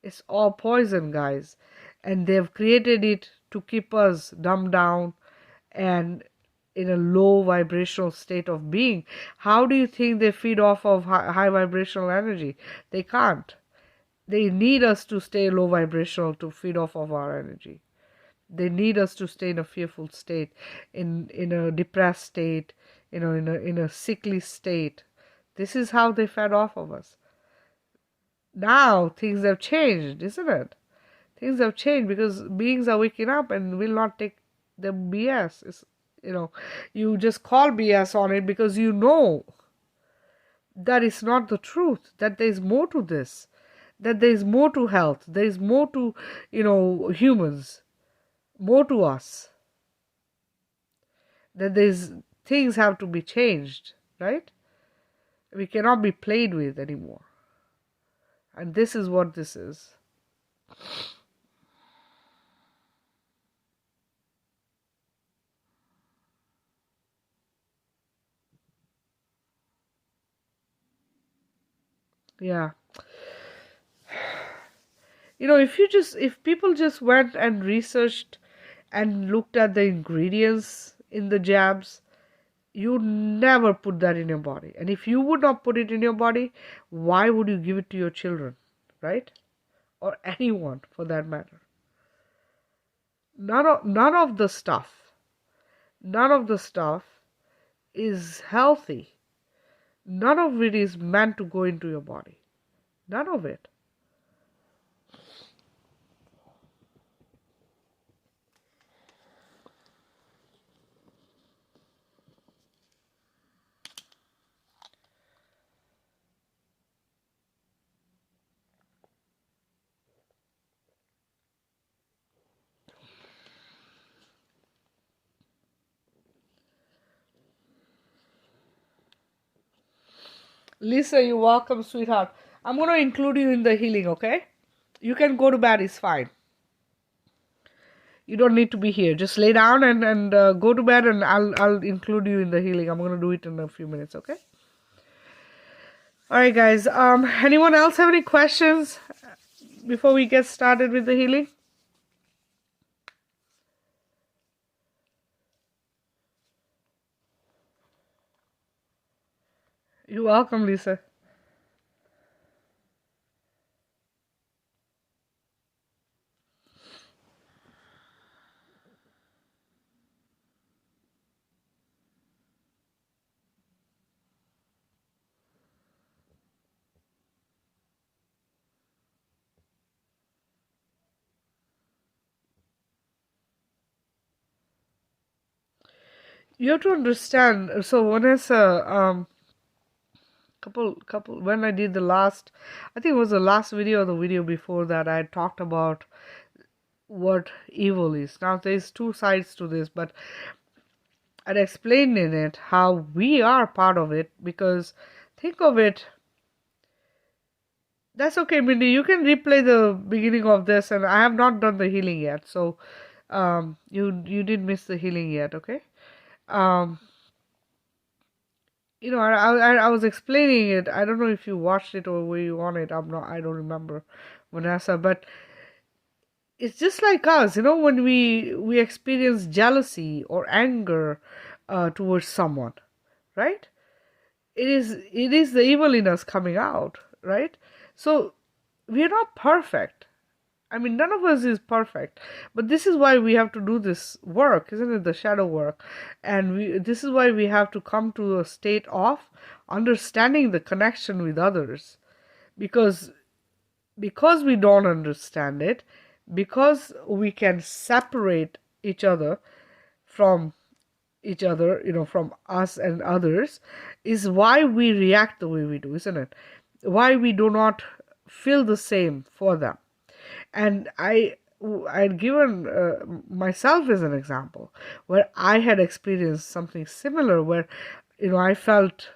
It's all poison, guys. And they've created it to keep us dumbed down and in a low vibrational state of being. How do you think they feed off of high vibrational energy? They can't. They need us to stay low vibrational to feed off of our energy. They need us to stay in a fearful state, in a depressed state, in a sickly state. This is how they fed off of us. Now things have changed, isn't it? Things have changed because beings are waking up and will not take the BS. You just call BS on it because you know that is not the truth, that there is more to this, that there is more to health, there is more to, humans, more to us, that things have to be changed, right? We cannot be played with anymore. And this is what this is. Yeah. If people just went and researched and looked at the ingredients in the jabs, you never put that in your body. And if you would not put it in your body, why would you give it to your children, right? Or anyone for that matter. None of the stuff, none of the stuff is healthy. None of it is meant to go into your body. None of it. Lisa, you're welcome, sweetheart. I'm going to include you in the healing, okay? You can go to bed, it's fine. You don't need to be here. Just lay down and go to bed, and I'll include you in the healing. I'm going to do it in a few minutes, okay? All right, guys. Anyone else have any questions before we get started with the healing? You're welcome, Lisa. You have to understand. So Vanessa, couple when I did the last, I think it was the last video or the video before that, I talked about what evil is. Now there's two sides to this, but I'd explained in it how we are part of it, because think of it. That's okay, Mindy. You can replay the beginning of this, and I have not done the healing yet, so you did miss the healing yet, okay? Um, I was explaining it. I don't know if you watched it or were you on it. I don't remember, Vanessa. But it's just like us, when we experience jealousy or anger towards someone, right? It is the evil in us coming out, right? So we're not perfect. I mean, none of us is perfect, but this is why we have to do this work, isn't it? The shadow work. And this is why we have to come to a state of understanding the connection with others. Because we don't understand it, because we can separate each other from from us and others, is why we react the way we do, isn't it? Why we do not feel the same for them. And I'd given myself as an example where I had experienced something similar, where I felt,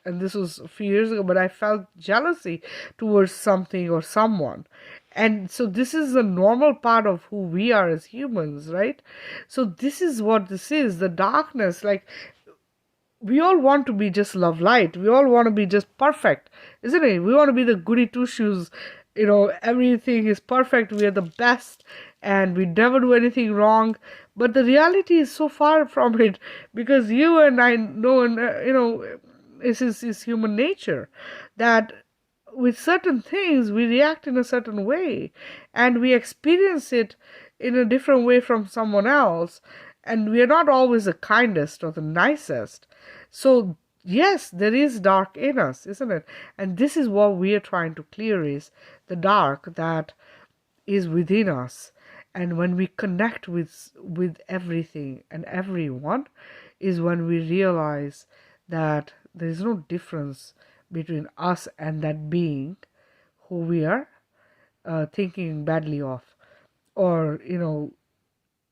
and this was a few years ago, but I felt jealousy towards something or someone. And so this is a normal part of who we are as humans, right? So this is what this is, the darkness. Like, we all want to be just love light. We all want to be just perfect, isn't it? We want to be the goody two shoes. Everything is perfect. We are the best, and we never do anything wrong. But the reality is so far from it, because you and I know, and this is human nature, that with certain things we react in a certain way, and we experience it in a different way from someone else, and we are not always the kindest or the nicest. So yes, there is dark in us, isn't it? And this is what we are trying to clear, is the dark that is within us. And when we connect with everything and everyone, is when we realize that there is no difference between us and that being who we are thinking badly of, or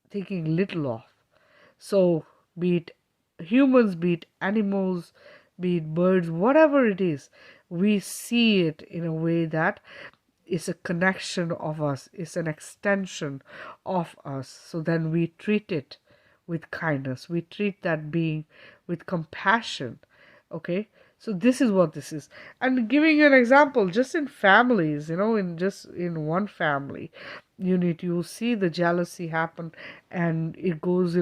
thinking little of. So be it humans, be it animals, be it birds, whatever it is, we see it in a way that is a connection of us, is an extension of us. So then we treat it with kindness, we treat that being with compassion. Okay, so this is what this is. And giving you an example, just in families, in just in one family unit, you see the jealousy happen, and it goes,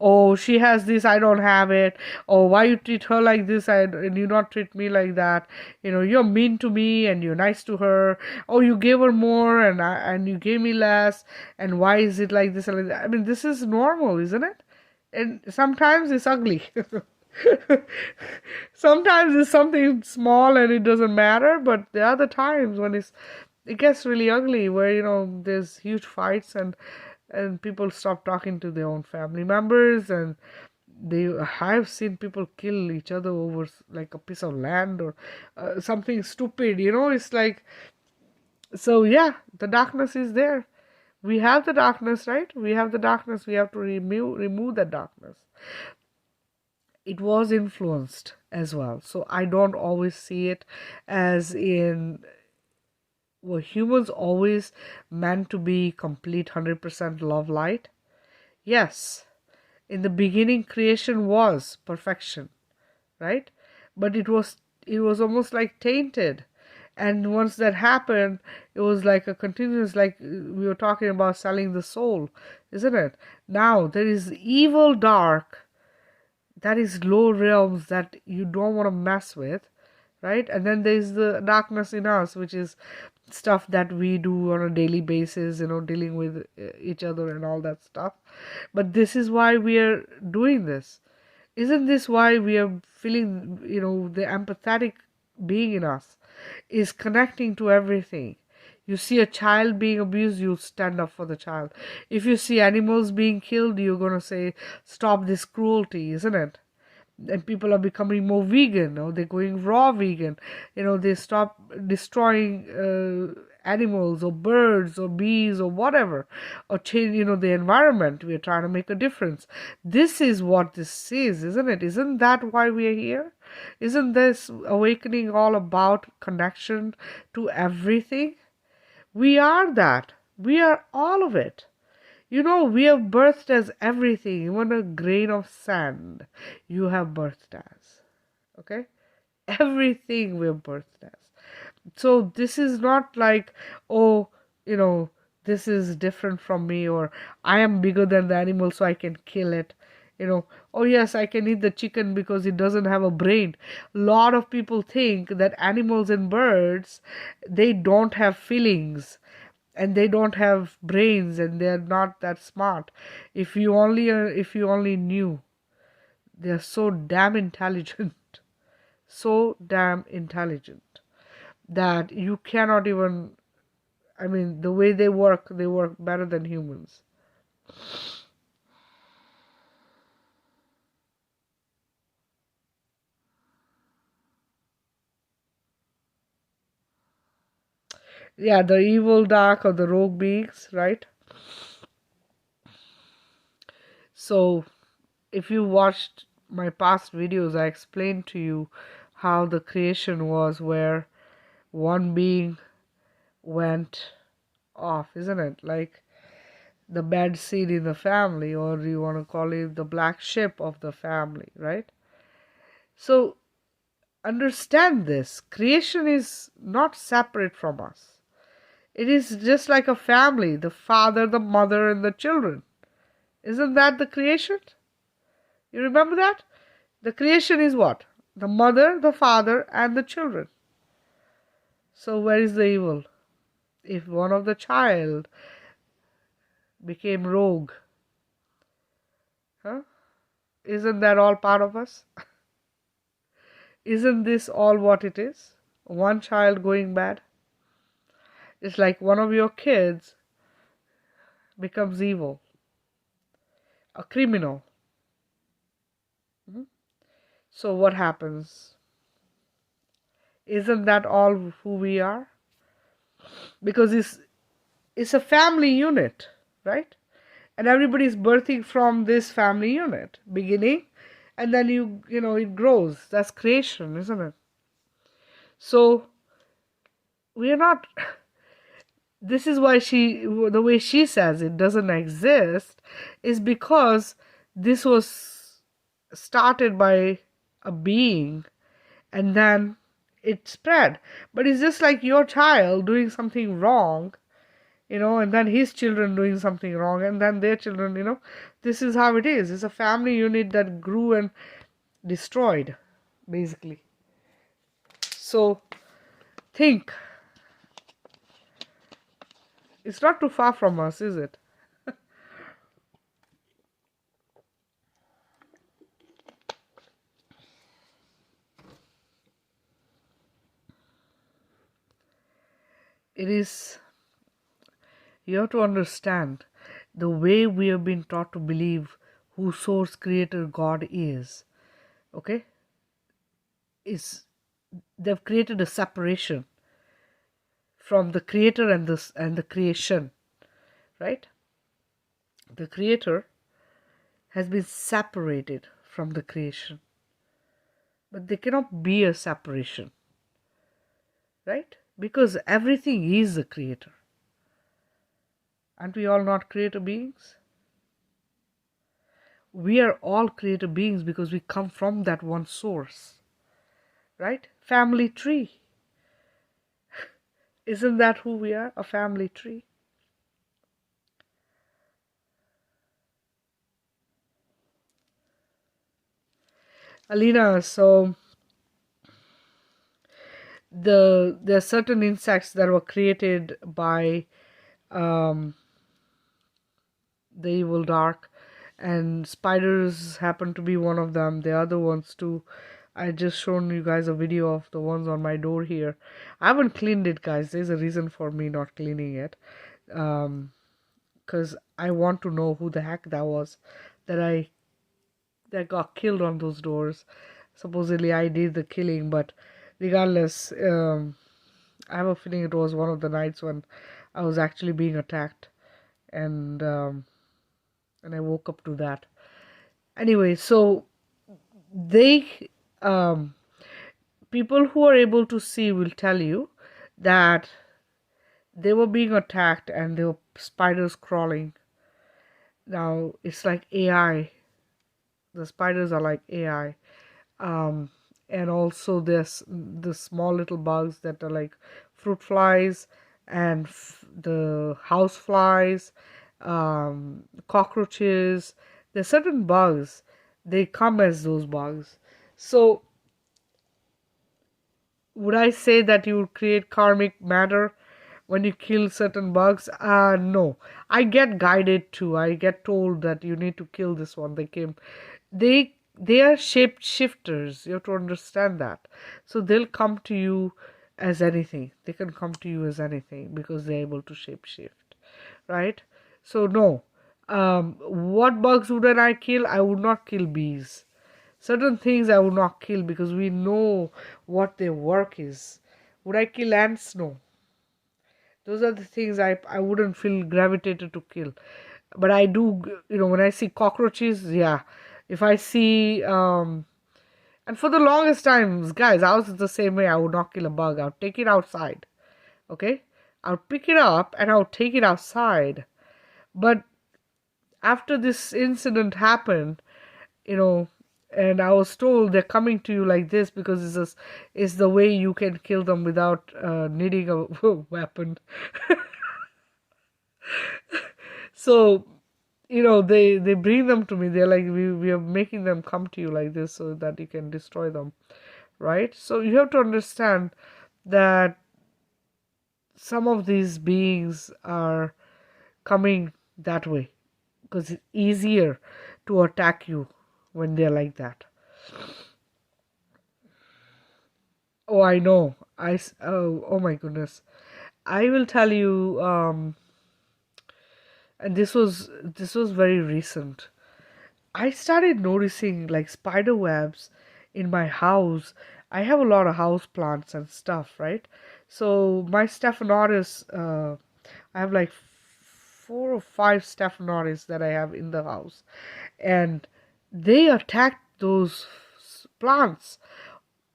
oh, she has this, I don't have it. Oh, why you treat her like this, and you not treat me like that. You're mean to me and you're nice to her. Oh, you gave her more and you gave me less, and why is it like this and like that? I mean, this is normal, isn't it? And sometimes it's ugly. Sometimes it's something small and it doesn't matter, but there are the times when it gets really ugly, where there's huge fights, and people stop talking to their own family members, and I've seen people kill each other over like a piece of land or something stupid. It's like, so yeah, the darkness is there. We have the darkness, right? We have the darkness. We have to remove the darkness. It was influenced as well. So I don't always see it as in, were humans always meant to be complete 100% love light? Yes. In the beginning, creation was perfection, right? But it was almost like tainted. And once that happened, it was like a continuous, like we were talking about selling the soul, isn't it? Now there is evil dark, that is low realms that you don't want to mess with, right? And then there's the darkness in us, which is stuff that we do on a daily basis, dealing with each other and all that stuff. But this is why we are doing this. Isn't this why we are feeling, the empathetic being in us is connecting to everything? You see a child being abused, you stand up for the child. If you see animals being killed, you're going to say, stop this cruelty, isn't it? And people are becoming more vegan, or they're going raw vegan. They stop destroying animals or birds or bees or whatever, or change, the environment. We're trying to make a difference. This is what this is, isn't it? Isn't that why we are here? Isn't this awakening all about connection to everything? We are that. We are all of it. We are birthed as everything, even a grain of sand you have birthed as. Okay? Everything we're birthed as. So this is not like, oh, this is different from me, or I am bigger than the animal so I can kill it. Oh yes, I can eat the chicken because it doesn't have a brain. A lot of people think that animals and birds, they don't have feelings, and they don't have brains, and they're not that smart. If you only knew, they're so damn intelligent, so damn intelligent, that you cannot even, I mean, the way they work better than humans. Yeah, the evil dark or the rogue beings, right? So if you watched my past videos, I explained to you how the creation was, where one being went off, isn't it? Like the bad seed in the family, or you want to call it the black sheep of the family, right? So understand this. Creation is not separate from us. It is just like a family, the father, the mother, and the children. Isn't that the creation? You remember that? The creation is what? The mother, the father, and the children. So where is the evil? If one of the child became rogue, huh? Isn't that all part of us? Isn't this all what it is? One child going bad? It's like one of your kids becomes evil, a criminal. So what happens? Isn't that all who we are? Because it's a family unit, right? And everybody is birthing from this family unit, beginning and then it grows. That's creation, isn't it? So we are not. This is why the way she says it doesn't exist, is because this was started by a being, and then it spread. But it's just like your child doing something wrong, and then his children doing something wrong, and then their children. This is how it is. It's a family unit that grew and destroyed, basically. So think. It's not too far from us, is it? It is. You have to understand the way we have been taught to believe who source creator God is. Okay? They've created a separation from the creator and the creation. Right? The creator has been separated from the creation. But there cannot be a separation. Right? Because everything is the creator. Aren't we all not creator beings? We are all creator beings because we come from that one source. Right? Family tree. Isn't that who we are? A family tree. Alina, so there are certain insects that were created by the evil dark, and spiders happen to be one of them. The other ones too. I just shown you guys a video of the ones on my door here. I haven't cleaned it, guys. There's a reason for me not cleaning it, because I want to know who the heck that was that got killed on those doors. Supposedly I did the killing, but regardless, I have a feeling it was one of the nights when I was actually being attacked, and I woke up to that. Anyway, so they people who are able to see will tell you that they were being attacked and there were spiders crawling. Now it's like AI. The spiders are like AI. And also there's the small little bugs that are like fruit flies and the house flies, cockroaches. There's certain bugs, they come as those bugs. So would I say that you would create karmic matter when you kill certain bugs? No. I get guided too. I get told that you need to kill this one. They are shape shifters. You have to understand that. So they'll come to you as anything. They can come to you as anything because they're able to shape shift. Right? So no. What bugs would I kill? I would not kill bees. Certain things I would not kill because we know what their work is. Would I kill ants? No. Those are the things I wouldn't feel gravitated to kill. But I do, when I see cockroaches, yeah. If I see, and for the longest times, guys, I was the same way. I would not kill a bug. I would take it outside. Okay? I would pick it up and I would take it outside. But after this incident happened, and I was told they're coming to you like this because it's the way you can kill them without needing a weapon. So, they bring them to me. They're like, we are making them come to you like this so that you can destroy them, right? So you have to understand that some of these beings are coming that way because it's easier to attack you when they're like that. Oh, I know. Oh my goodness. I will tell you, and this was very recent. I started noticing like spider webs in my house. I have a lot of house plants and stuff, right? So my Stephanotis, I have like 4 or 5 Stephanotis that I have in the house, and they attacked those plants.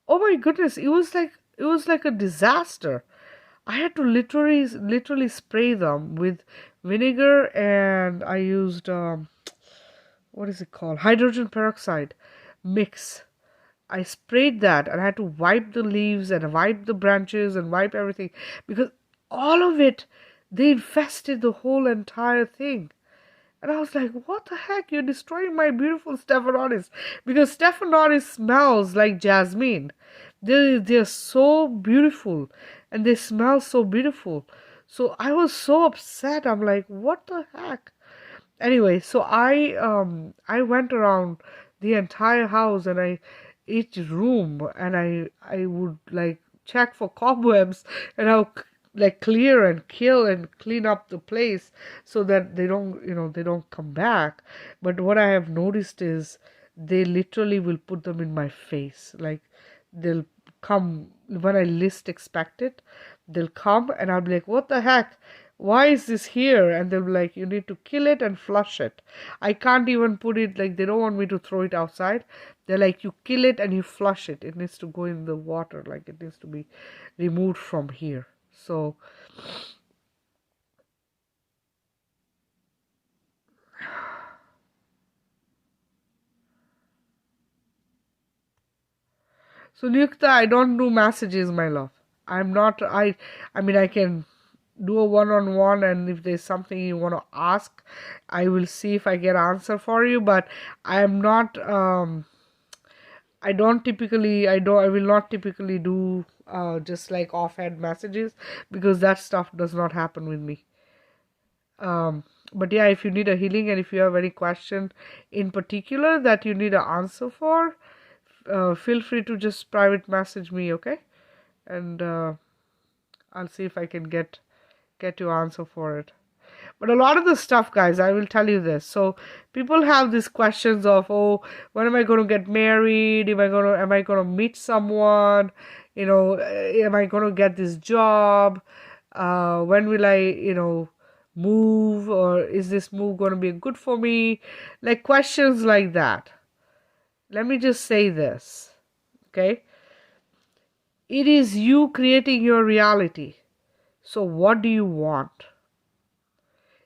Oh my goodness, it was like a disaster. I had to literally spray them with vinegar, and I used what is it called? Hydrogen peroxide mix. I sprayed that, and I had to wipe the leaves and wipe the branches and wipe everything, because all of it, they infested the whole entire thing. And I was like, what the heck? You're destroying my beautiful Stephanotis. Because Stephanotis smells like jasmine. They're so beautiful, and they smell so beautiful. So I was so upset. I'm like, what the heck? Anyway, so I went around the entire house, and each room, and I would like check for cobwebs, and like clear and kill and clean up the place so that they don't come back. But what I have noticed is they literally will put them in my face. Like, they'll come when I least expect it. They'll come, and I'll be like, what the heck? Why is this here? And they'll be like, you need to kill it and flush it. I can't even put it, like, they don't want me to throw it outside. They're like, you kill it and you flush it. It needs to go in the water, like, it needs to be removed from here. So Nyukta, I don't do messages, my love. I'm not. I mean, I can do a one-on-one, and if there's something you want to ask, I will see if I get answer for you. But I'm not. I will not typically do just like offhand messages, because that stuff does not happen with me. But yeah, if you need a healing, and if you have any question in particular that you need an answer for, feel free to just private message me, okay? And I'll see if I can get you answer for it. But a lot of the stuff, guys, I will tell you this. So people have these questions of, oh, when am I going to get married? Am I going to meet someone? Am I going to get this job? When will I, move? Or is this move going to be good for me? Like, questions like that. Let me just say this, okay? It is you creating your reality. So what do you want?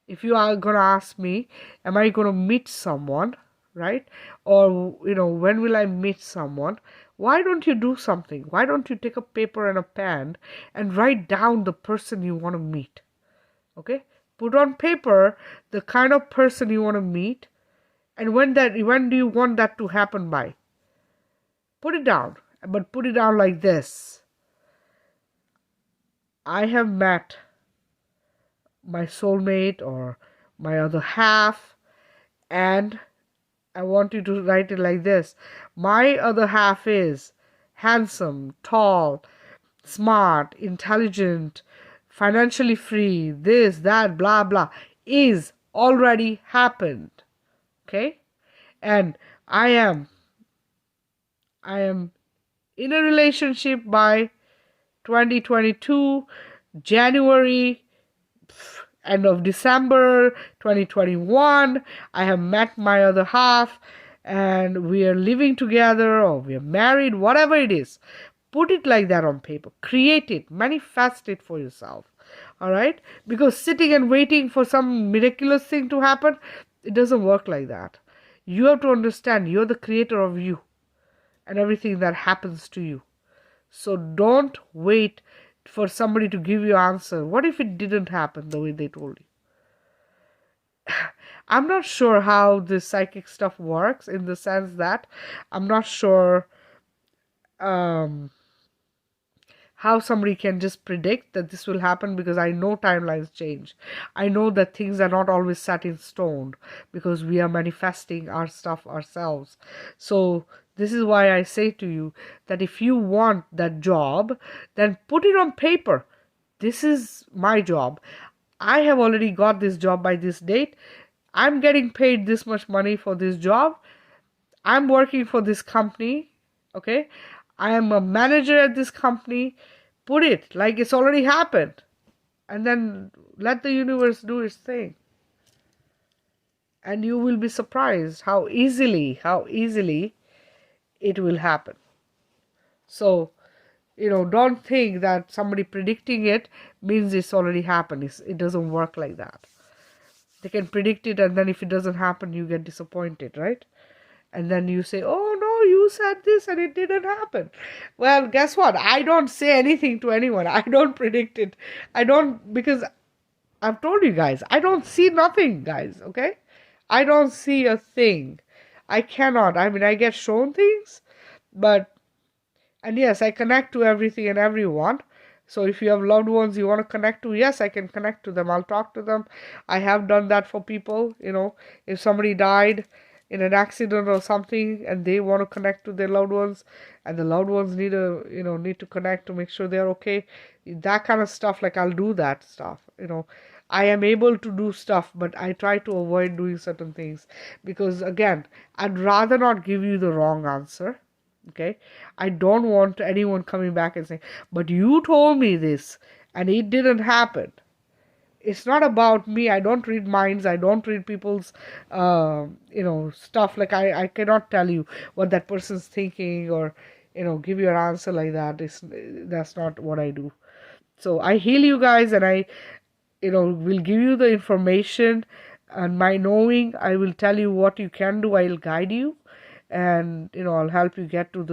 If you are going to ask me, am I going to meet someone, right? Or, when will I meet someone? Why don't you do something? Why don't you take a paper and a pen and write down the person you want to meet? Okay? Put on paper the kind of person you want to meet, and when do you want that to happen by? Put it down, but put it down like this. I have met my soulmate or my other half, and I want you to write it like this. My other half is handsome, tall, smart, intelligent, financially free, this, that, blah, blah, is already happened. Okay? And I am in a relationship by 2022, January, end of December 2021, I have met my other half, and we are living together, or we are married, whatever it is. Put it like that on paper. Create it. Manifest it for yourself. All right? Because sitting and waiting for some miraculous thing to happen, it doesn't work like that. You have to understand you're the creator of you and everything that happens to you. So don't wait for somebody to give you an answer. What if it didn't happen the way they told you? I'm not sure how this psychic stuff works, in the sense that I'm not sure how somebody can just predict that this will happen, because I know timelines change. I know that things are not always set in stone, because we are manifesting our stuff ourselves. So this is why I say to you that if you want that job, then put it on paper. This is my job. I have already got this job by this date. I'm getting paid this much money for this job. I'm working for this company. Okay? I am a manager at this company. Put it like it's already happened. And then let the universe do its thing. And you will be surprised how easily it will happen. So, don't think that somebody predicting it means it's already happened. It doesn't work like that. They can predict it, and then if it doesn't happen, you get disappointed, right? And then you say, oh no, you said this and it didn't happen. Well, guess what? I don't say anything to anyone. I don't predict it. I don't, because I've told you guys, I don't see nothing, guys, okay? I don't see a thing. I cannot. I mean, I get shown things, but, and yes, I connect to everything and everyone. So if you have loved ones you want to connect to, yes, I can connect to them. I'll talk to them. I have done that for people, if somebody died in an accident or something and they want to connect to their loved ones, and the loved ones need to connect to make sure they're okay, that kind of stuff, like I'll do that stuff. I am able to do stuff, but I try to avoid doing certain things because, again, I'd rather not give you the wrong answer. Okay, I don't want anyone coming back and saying, but you told me this and it didn't happen. It's not about me. I don't read minds. I don't read people's stuff. Like I cannot tell you what that person's thinking, or give you an answer like that. That's not what I do. So I heal you guys, and I will give you the information, and my knowing, I will tell you what you can do. I'll guide you, and I'll help you get to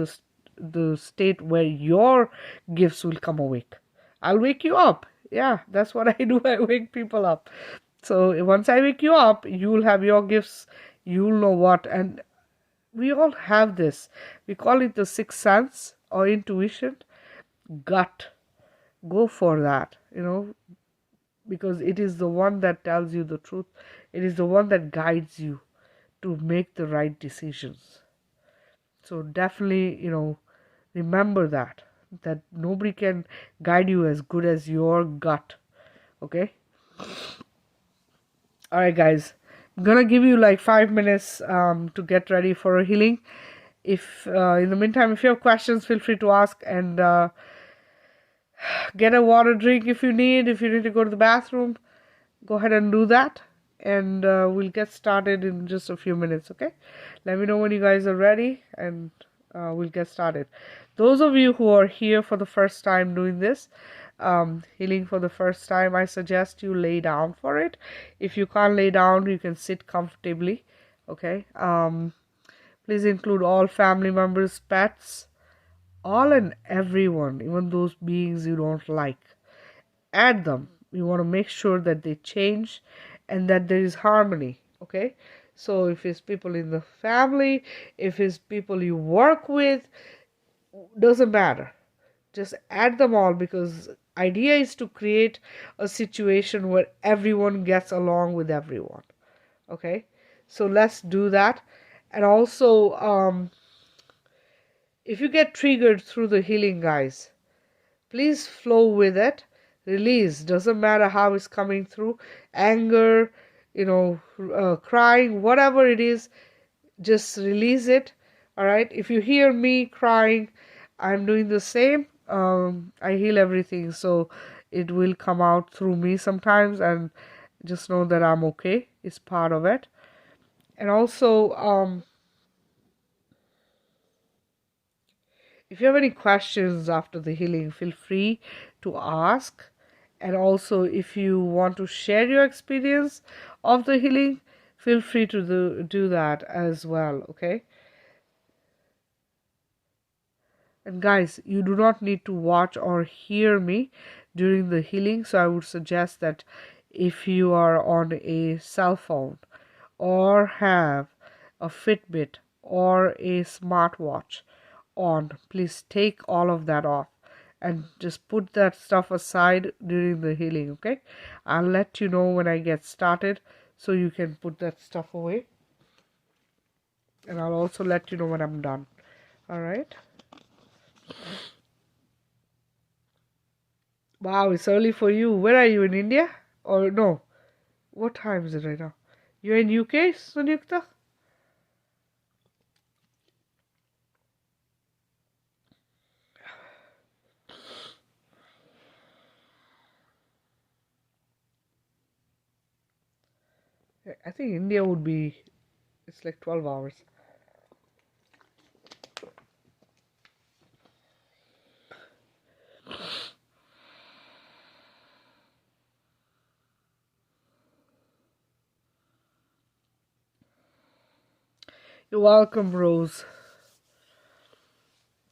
the state where your gifts will come awake. I'll wake you up. Yeah, that's what I do. I wake people up. So once I wake you up, you'll have your gifts. You'll know what. And we all have this. We call it the sixth sense or intuition. Gut. Go for that, because it is the one that tells you the truth. It is the one that guides you to make the right decisions. So definitely, remember that nobody can guide you as good as your gut. Okay? All right, guys. I'm gonna give you like 5 minutes to get ready for a healing. If in the meantime, if you have questions, feel free to ask, and get a water drink if you need. If you need to go to the bathroom, go ahead and do that, and we'll get started in just a few minutes. Okay, let me know when you guys are ready, and we'll get started. Those of you who are here for the first time doing this healing for the first time, I suggest you lay down for it. If you can't lay down, you can sit comfortably. Okay, please include all family members, pets, all and everyone, even those beings you don't like. Add them. You want to make sure that they change and that there is harmony. Okay, so if it's people in the family, if it's people you work with, doesn't matter, just add them all, because idea is to create a situation where everyone gets along with everyone. Okay, so let's do that. And also, if you get triggered through the healing, guys, please flow with it. Release. Doesn't matter how it's coming through. Anger, crying, whatever it is, just release it. All right. If you hear me crying, I'm doing the same. I heal everything, so it will come out through me sometimes, and just know that I'm okay. It's part of it. And also, if you have any questions after the healing, feel free to ask. And also, if you want to share your experience of the healing, feel free to do that as well. Okay. And guys, you do not need to watch or hear me during the healing. So I would suggest that if you are on a cell phone or have a Fitbit or a smartwatch on, please take all of that off and just put that stuff aside during the healing. Okay, I'll let you know when I get started, so you can put that stuff away, and I'll also let you know when I'm done. All right. Wow, it's early for you. Where are you, in India? Or no? What time is it right now? You're in UK, Sunyukta? I think India would be, it's like 12 hours. You're welcome, Rose.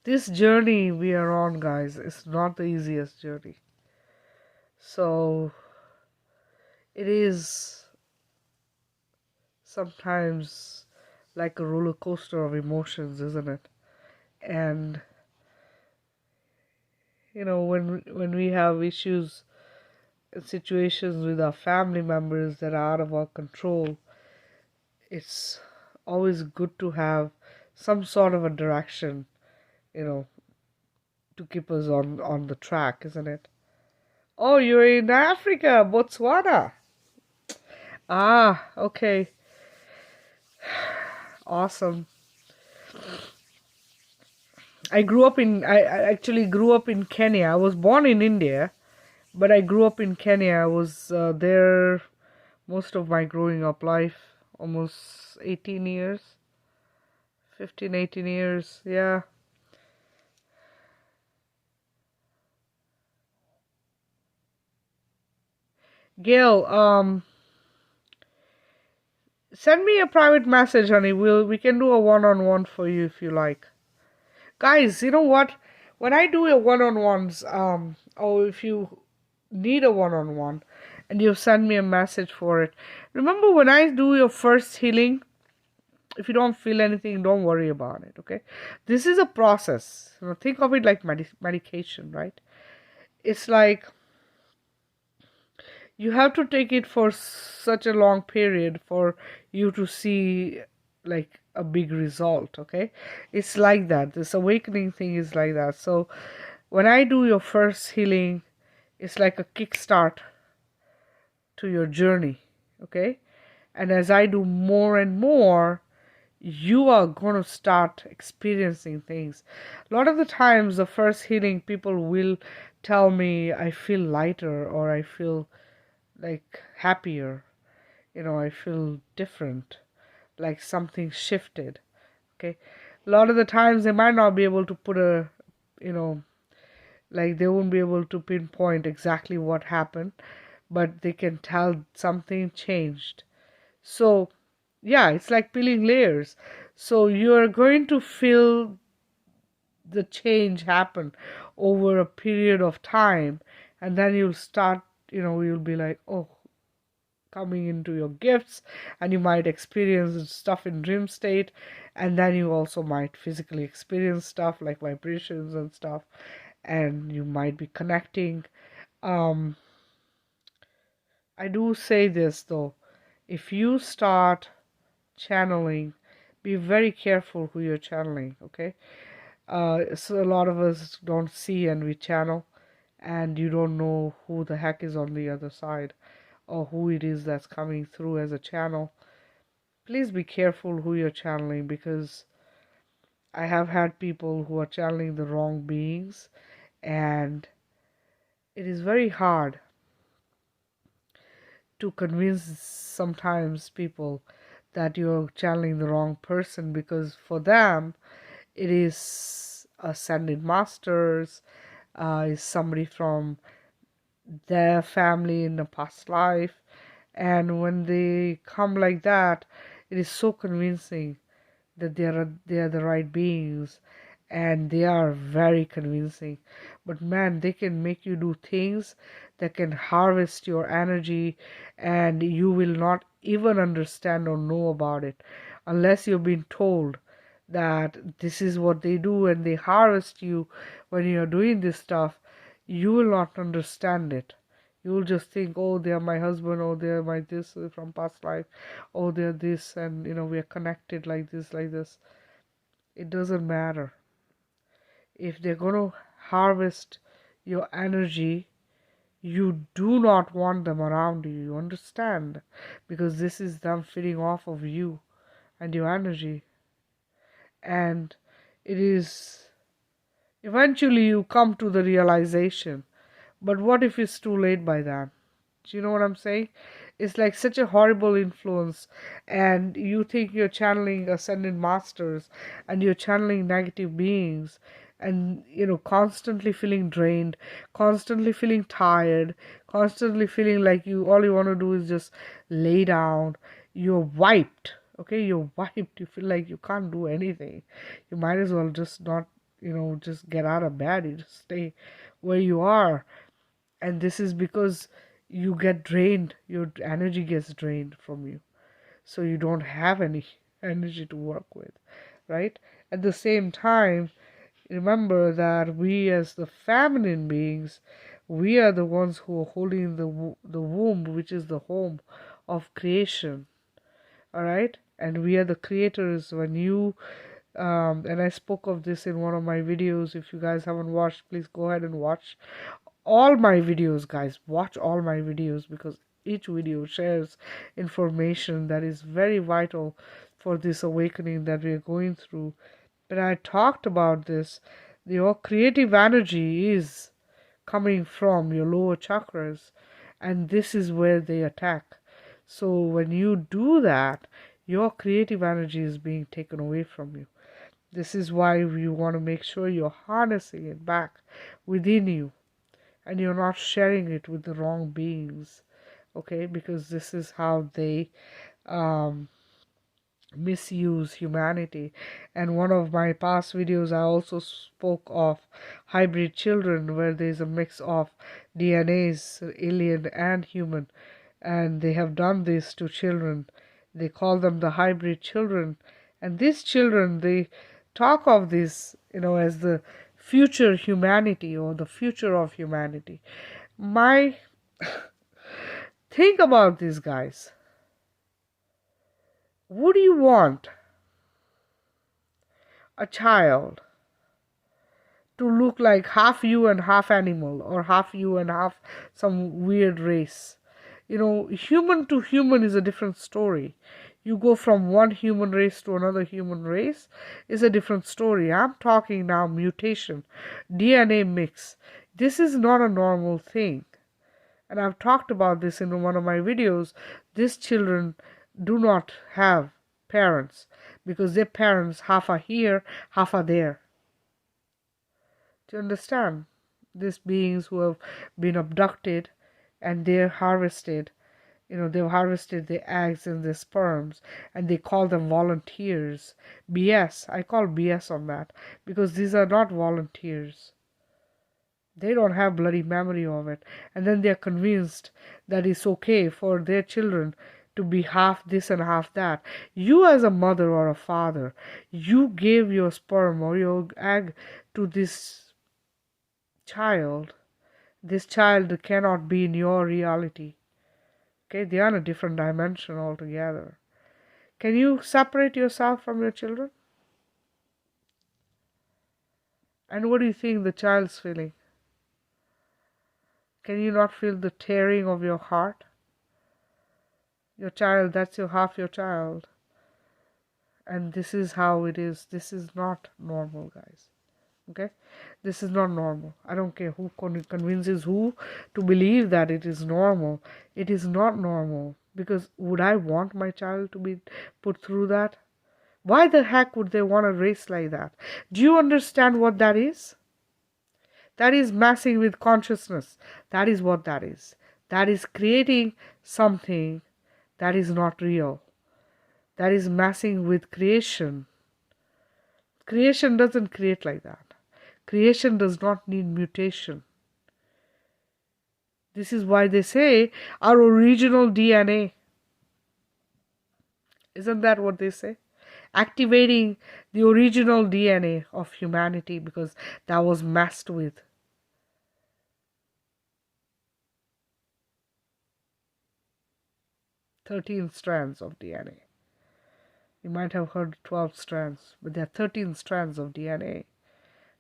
This journey we are on, guys, is not the easiest journey. So it is sometimes like a roller coaster of emotions, isn't it? And when we have issues and situations with our family members that are out of our control, it's always good to have some sort of a direction, you know, to keep us on the track, isn't it? Oh, you're in Africa, Botswana. Ah, okay. Awesome. I actually grew up in Kenya. I was born in India, but I grew up in Kenya. I was there most of my growing up life, almost 18 years, 15, 18 years. Yeah. Gail, send me a private message, honey. We can do a one-on-one for you if you like. Guys, you know what? When I do a one-on-ones, or if you need a one-on-one and you send me a message for it, remember when I do your first healing, if you don't feel anything, don't worry about it, okay? This is a process. Think of it like medication, right? It's like you have to take it for such a long period for you to see like a big result, okay? It's like that. This awakening thing is like that. So when I do your first healing, it's like a kickstart to your journey, okay? And as I do more and more, you are going to start experiencing things. A lot of the times, the first healing, people will tell me, I feel lighter, or I feel like happier, I feel different, like something shifted, okay? A lot of the times, they might not be able to put you know, like they won't be able to pinpoint exactly what happened, but they can tell something changed. So, yeah, it's like peeling layers. So you're going to feel the change happen over a period of time, and then you'll start, you'll be like, oh, coming into your gifts, and you might experience stuff in dream state, and then you also might physically experience stuff like vibrations and stuff, and you might be connecting. um I do say this though, if you start channeling, be very careful who you're channeling, okay? So a lot of us don't see and we channel, and you don't know who the heck is on the other side or who it is that's coming through as a channel. Please be careful who you're channeling, because I have had people who are channeling the wrong beings, and it is very hard to convince sometimes people that you're channeling the wrong person, because for them it is ascended masters, is somebody from their family in a past life, and when they come like that, it is so convincing that they are the right beings, and they are very convincing. But man, they can make you do things that can harvest your energy, and you will not even understand or know about it unless you've been told that this is what they do, and they harvest you when you're doing this stuff. You will not understand it. You'll just think, oh, they're my husband, or they're my this from past life, oh, they're this, and we are connected like this, like this. It doesn't matter. If they're going to harvest your energy, you do not want them around you. You understand? Because this is them feeding off of you and your energy. And it is eventually you come to the realization. But what if it's too late by then? Do you know what I'm saying? It's like such a horrible influence, and you think you're channeling ascended masters, and you're channeling negative beings, and constantly feeling drained, constantly feeling tired, constantly feeling like all you want to do is just lay down. You're wiped. Okay, you're wiped. You feel like you can't do anything. You might as well just not, just get out of bed. You just stay where you are. And this is because you get drained. Your energy gets drained from you. So you don't have any energy to work with, right? At the same time, remember that we as the feminine beings, we are the ones who are holding the womb, which is the home of creation. All right, and we are the creators. When you and I spoke of this in one of my videos. If you guys haven't watched, please go ahead and watch all my videos, guys. Watch all my videos, because each video shares information that is very vital for this awakening that we are going through. But I talked about this. Your creative energy is coming from your lower chakras, and this is where they attack. So when you do that, your creative energy is being taken away from you. This is why you want to make sure you're harnessing it back within you, and you're not sharing it with the wrong beings. Okay, because this is how they um, misuse humanity. And one of my past videos, I also spoke of hybrid children, where there's a mix of DNAs, alien and human, and they have done this to children. They call them the hybrid children, and these children, they talk of this, as the future humanity, or the future of humanity. My Think about this, guys. Would you want a child to look like half you and half animal, or half you and half some weird race? Human to human is a different story. You go from one human race to another human race is a different story. I'm talking now mutation, DNA mix. This is not a normal thing. And I've talked about this in one of my videos. These children do not have parents, because their parents half are here, half are there. Do you understand? These beings who have been abducted, and they're harvested. They've harvested the eggs and the sperms, and they call them volunteers. BS. I call BS on that, because these are not volunteers. They don't have bloody memory of it. And then they're convinced that it's okay for their children to be half this and half that. You, as a mother or a father, you gave your sperm or your egg to this child. This child cannot be in your reality. Okay, they are in a different dimension altogether. Can you separate yourself from your children? And what do you think the child's feeling? Can you not feel the tearing of your heart? Your child, that's half your child. And this is how it is. This is not normal, guys. Okay? This is not normal. I don't care who convinces who to believe that it is normal. It is not normal. Because would I want my child to be put through that? Why the heck would they want a race like that? Do you understand what that is? That is messing with consciousness. That is what that is. That is creating something that is not real. That is messing with creation. Creation doesn't create like that. Creation does not need mutation. This is why they say our original DNA. Isn't that what they say? Activating the original DNA of humanity, because that was messed with. 13 strands of DNA. You might have heard 12 strands, but there are 13 strands of DNA.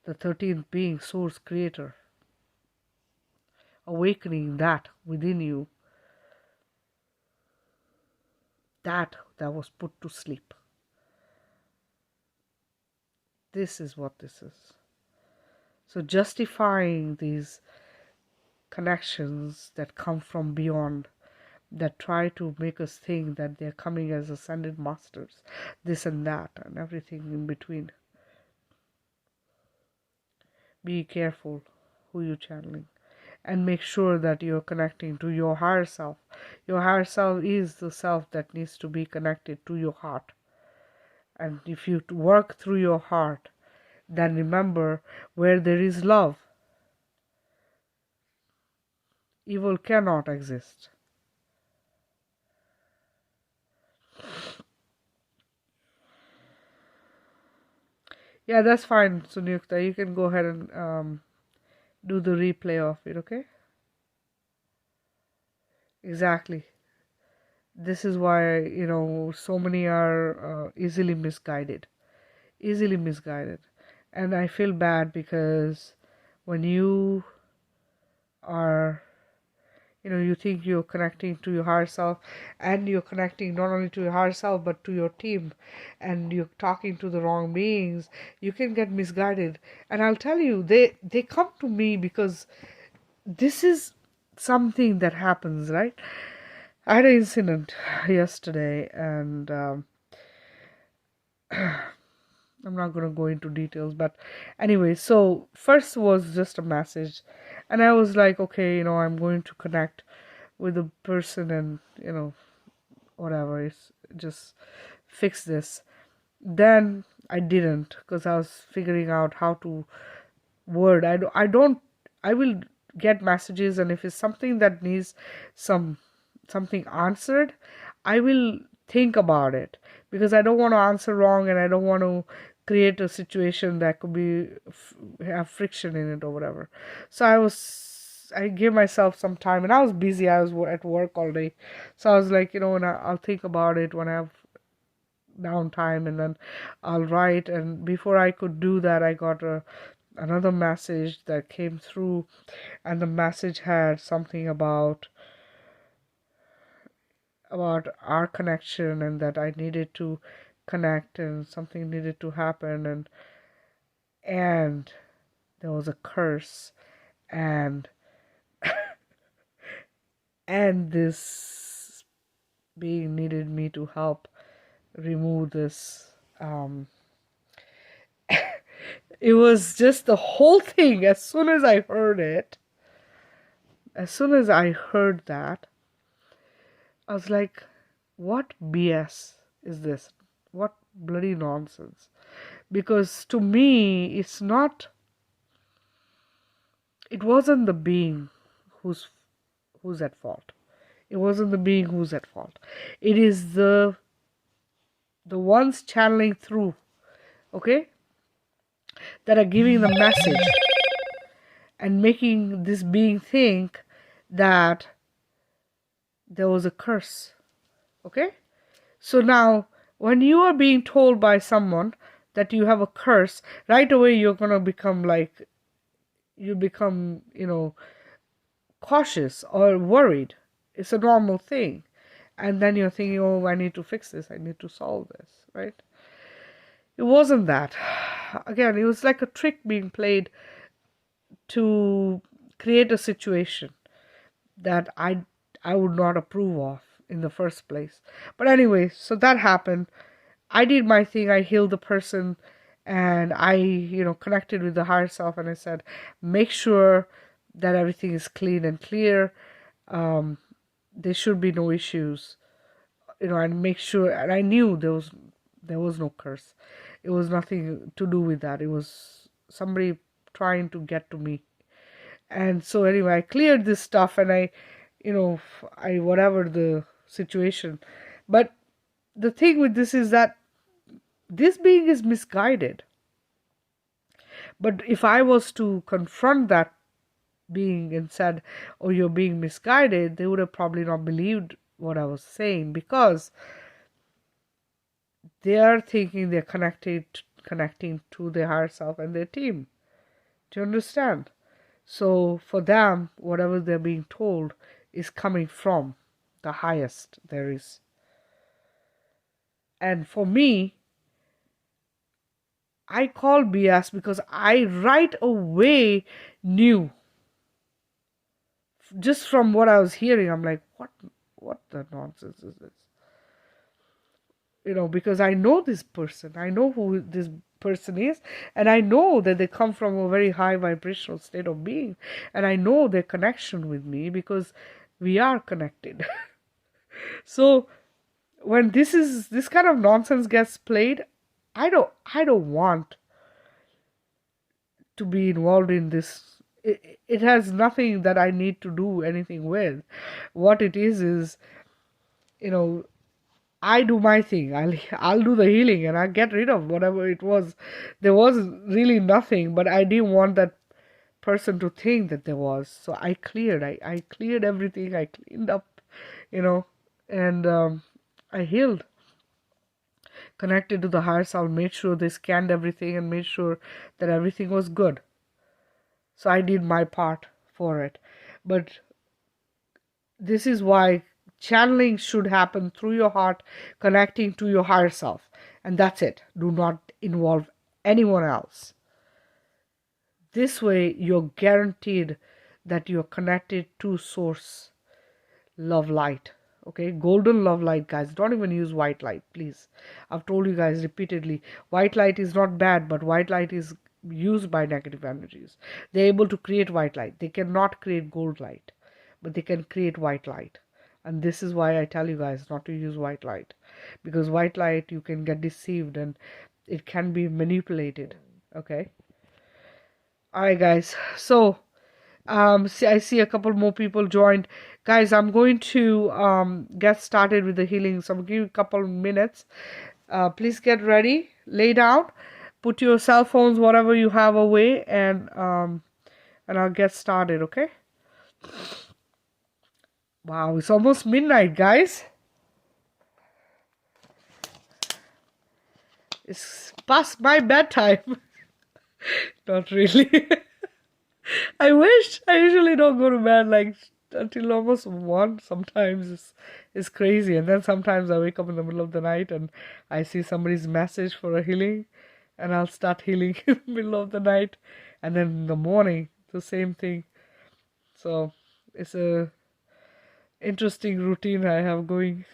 The 13th being Source Creator. Awakening that within you, that was put to sleep. This is what this is. So justifying these connections that come from beyond, that try to make us think that they're coming as ascended masters, this and that, and everything in between. Be careful who you're channeling. and make sure that you're connecting to your higher self. Your higher self is the self that needs to be connected to your heart. And if you work through your heart, then remember, where there is love, evil cannot exist. Yeah, that's fine, Sunyukta. You can go ahead and do the replay of it, okay? Exactly. This is why, so many are easily misguided. Easily misguided. And I feel bad because when you are, you think you're connecting to your higher self, and you're connecting not only to your higher self but to your team, and you're talking to the wrong beings, you can get misguided. And I'll tell you, they come to me because this is something that happens, right? I had an incident yesterday, and I'm not going to go into details, but anyway, so first was just a message, and I was like, okay, I'm going to connect with the person, and whatever, it's just fix this. Then I didn't, because I was figuring out how to word. I will get messages, and if it's something that needs something answered, I will think about it, because I don't want to answer wrong, and I don't want to create a situation that could be have friction in it or whatever. So I gave myself some time, and I was busy. I was at work all day, so I was like, and I'll think about it when I have downtime, and then I'll write. And before I could do that, I got another message that came through, and the message had something about our connection, and that I needed to connect, and something needed to happen, and there was a curse, and and this being needed me to help remove this. It was just the whole thing. As soon as I heard that, I was like, what BS is this? What bloody nonsense? Because to me, it wasn't the being who's at fault. It wasn't the being who's at fault. It is the ones channeling through, okay, that are giving the message and making this being think that there was a curse, okay? So now, when you are being told by someone that you have a curse, right away you're going to become cautious or worried. It's a normal thing. And then you're thinking, oh, I need to fix this, I need to solve this, right? It wasn't that. Again, it was like a trick being played to create a situation that I would not approve of in the first place. But anyway, so that happened. I did my thing. I healed the person, and I, connected with the higher self, and I said, make sure that everything is clean and clear. There should be no issues, and make sure. And I knew there was no curse. It was nothing to do with that. It was somebody trying to get to me. And so anyway, I cleared this stuff, and I whatever the situation. But the thing with this is that this being is misguided. But if I was to confront that being and said, oh, you're being misguided, they would have probably not believed what I was saying, because they are thinking they're connecting to their higher self and their team. Do you understand? So for them, whatever they're being told is coming from the highest there is. And for me, I call BS because I right away knew, just from what I was hearing, I'm like, what the nonsense is this? Because I know this person. I know who this person is, and I know that they come from a very high vibrational state of being, and I know their connection with me because we are connected. So when this kind of nonsense gets played, I don't want to be involved in this. It has nothing that I need to do anything with. What it is, you know, I do my thing. I'll do the healing and I get rid of whatever it was. There was really nothing, but I didn't want that person to think that there was. So I cleared. I cleared everything. I cleaned up, and I healed, connected to the higher self, made sure they scanned everything and made sure that everything was good. So I did my part for it. But this is why channeling should happen through your heart, connecting to your higher self. And that's it. Do not involve anyone else. This way, you're guaranteed that you're connected to source love light. Okay, golden love light, guys. Don't even use white light, please. I've told you guys repeatedly, white light is not bad, but white light is used by negative energies. They're able to create white light. They cannot create gold light, but they can create white light. And this is why I tell you guys not to use white light, because white light, you can get deceived and it can be manipulated. Okay. All right, guys. So I see a couple more people joined. Guys, I'm going to get started with the healing. So I'm going to give you a couple minutes. Please get ready, lay down, put your cell phones, whatever you have, away, and I'll get started. Okay. Wow, it's almost midnight, guys. It's past my bedtime. Not really. I wish. I usually don't go to bed like until almost 1. Sometimes it's crazy. And then sometimes I wake up in the middle of the night and I see somebody's message for a healing, and I'll start healing in the middle of the night. And then in the morning, the same thing. So it's a interesting routine I have going.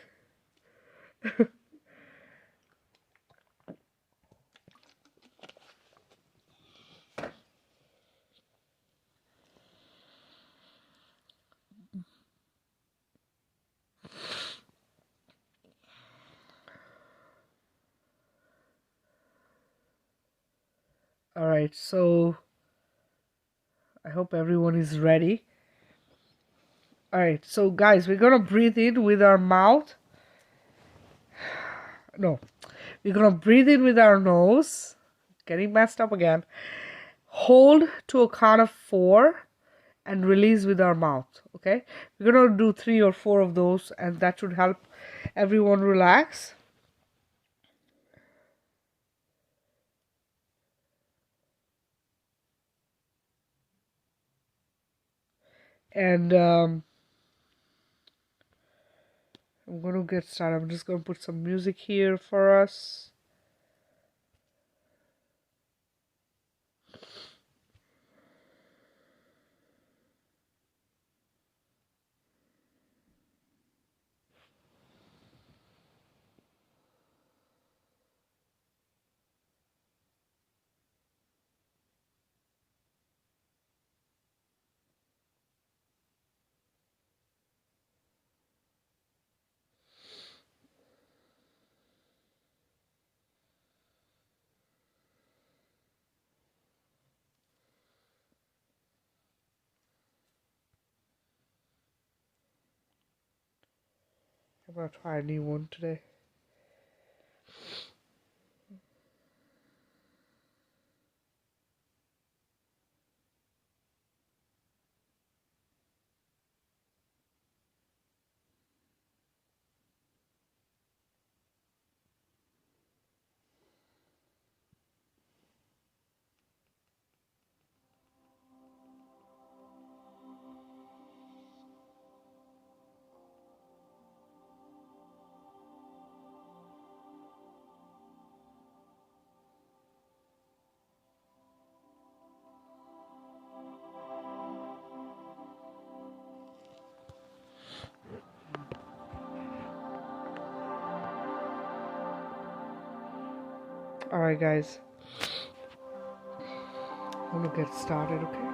All right, so I hope everyone is ready. All right, so guys, we're gonna breathe in with our mouth. No, we're gonna breathe in with our nose. Getting messed up again. Hold to a count of 4 and release with our mouth. Okay, we're gonna do 3 or 4 of those, and that should help everyone relax. And I'm gonna get started. I'm just gonna put some music here for us. I'm gonna try a new one today. All right, guys. I'm going to get started, okay?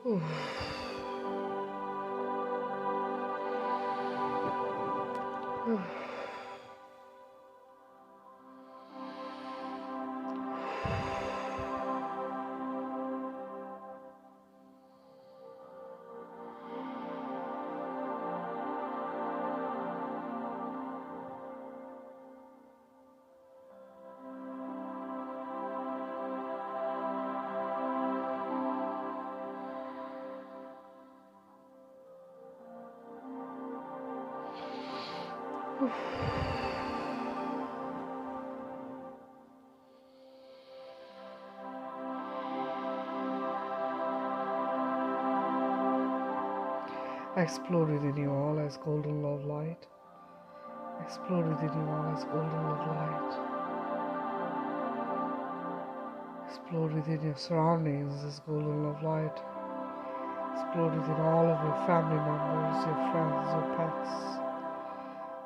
Ooh. Ooh. Explode within you all as golden love light. Explode within you all as golden love light. Explode within your surroundings as golden love light. Explode within all of your family members, your friends, your pets,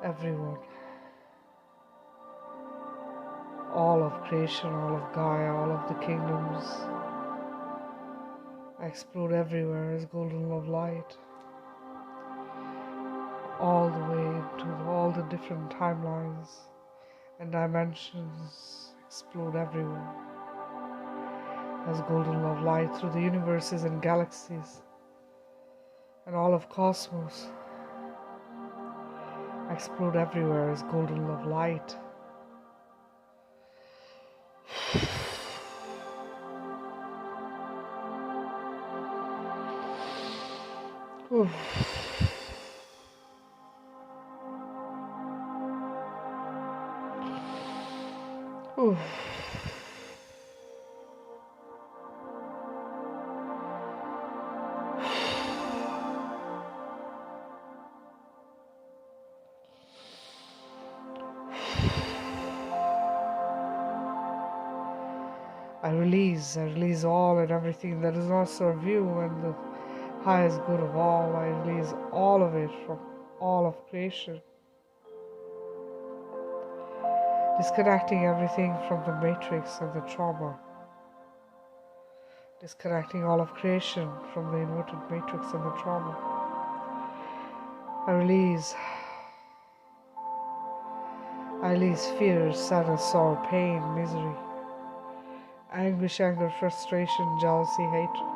everyone. All of creation, all of Gaia, all of the kingdoms. Explode everywhere as golden love light. All the way to all the different timelines and dimensions. Explode everywhere as golden love light through the universes and galaxies and all of cosmos. Explode everywhere as golden love light. Ooh. Ooh. I release all and everything that does not serve you and the highest good of all. I release all of it from all of creation. Disconnecting everything from the matrix and the trauma. Disconnecting all of creation from the inverted matrix and the trauma. I release fear, sadness, sorrow, pain, misery, anguish, anger, frustration, jealousy, hatred.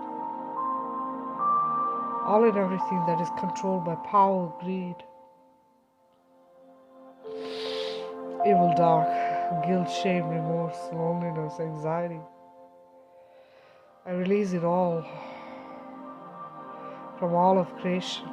All and everything that is controlled by power, greed, evil, dark, guilt, shame, remorse, loneliness, anxiety. I release it all from all of creation.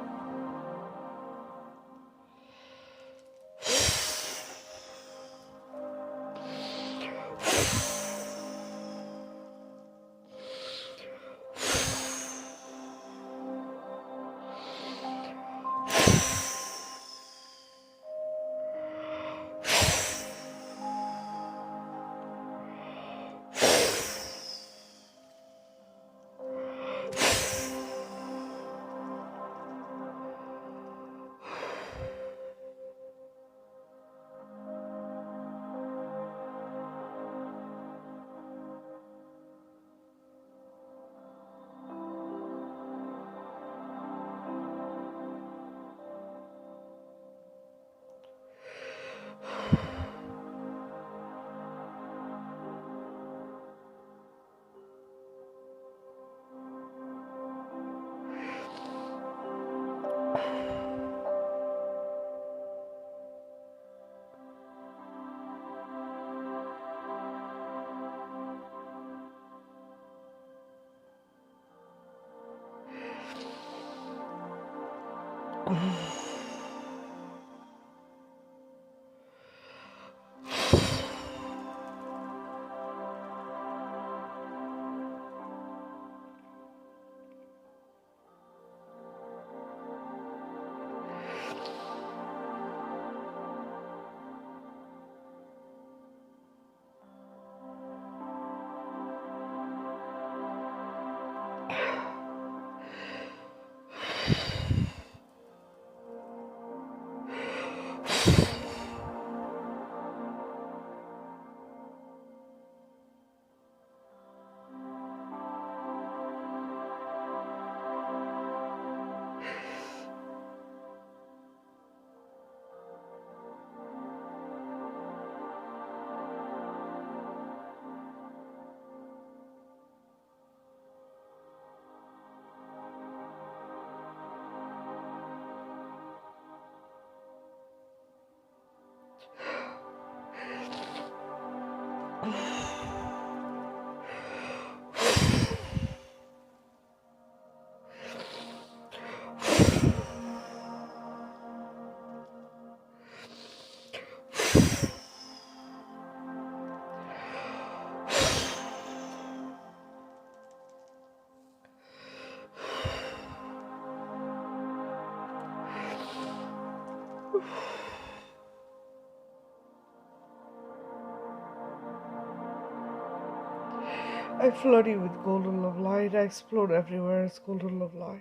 I flood you with golden love light. I explode everywhere as golden love light.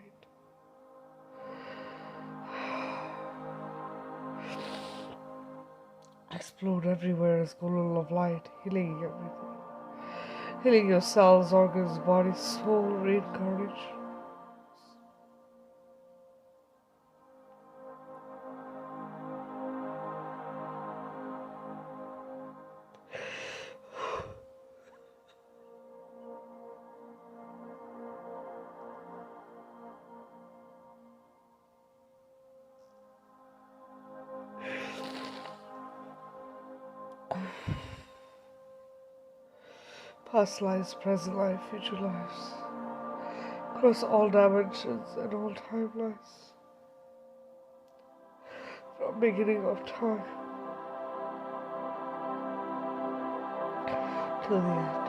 Explode everywhere as golden love light, healing everything. Healing your cells, organs, body, soul, reincarnation. Past lives, present life, future lives. Across all dimensions and all timelines. From beginning of time till the end.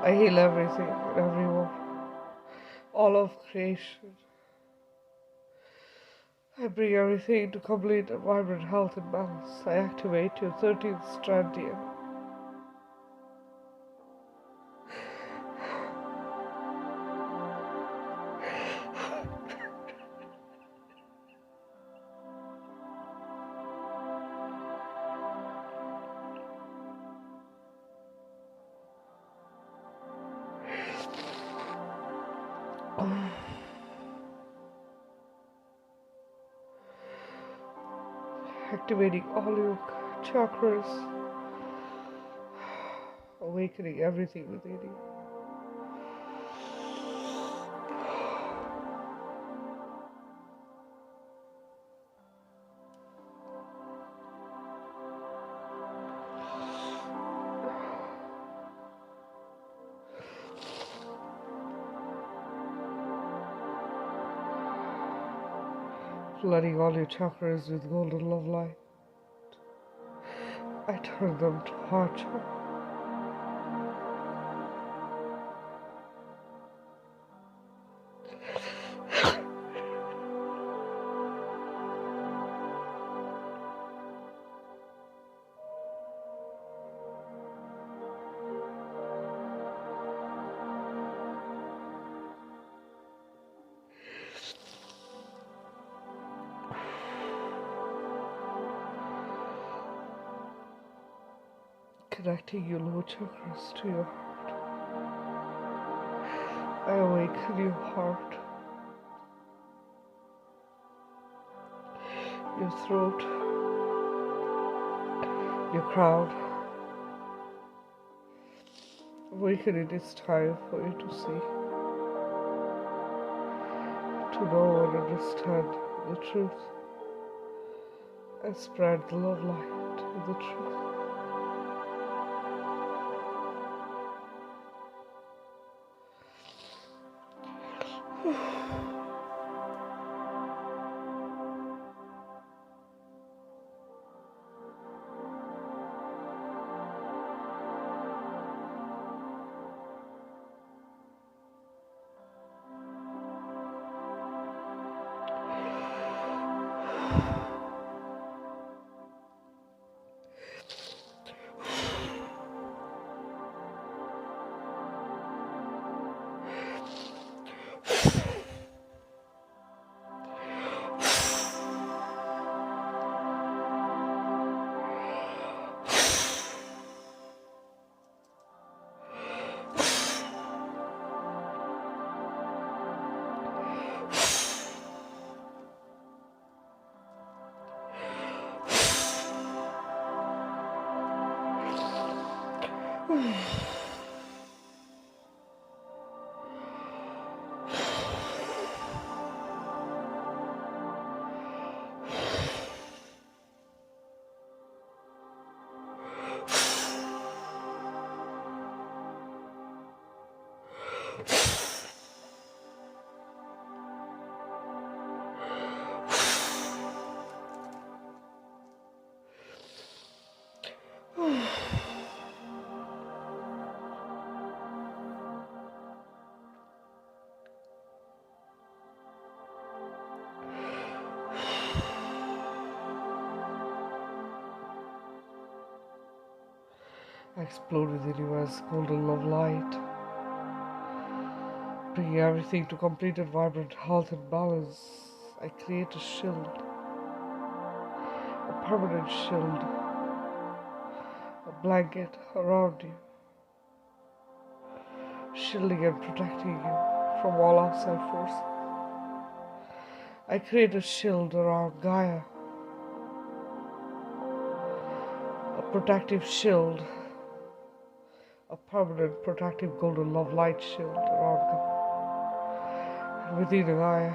I heal everything and everyone. All of creation. I bring everything to complete and vibrant health and balance. I activate your 13th strand DNA. Activating all your chakras, awakening everything within you. Flooding all your chakras with golden love light. I turn them to heart chakra. Connecting your lower chakras to your heart. I awaken your heart, your throat, your crown. Awaken it is time for you to see, to know and understand the truth, and spread the love light of the truth. I explode within you as golden love light, bringing everything to complete and vibrant health and balance. I create a shield, a permanent shield, a blanket around you, shielding and protecting you from all outside forces. I create a shield around Gaia, a protective shield, a permanent protective golden love light shield around Gaia, and within Gaia,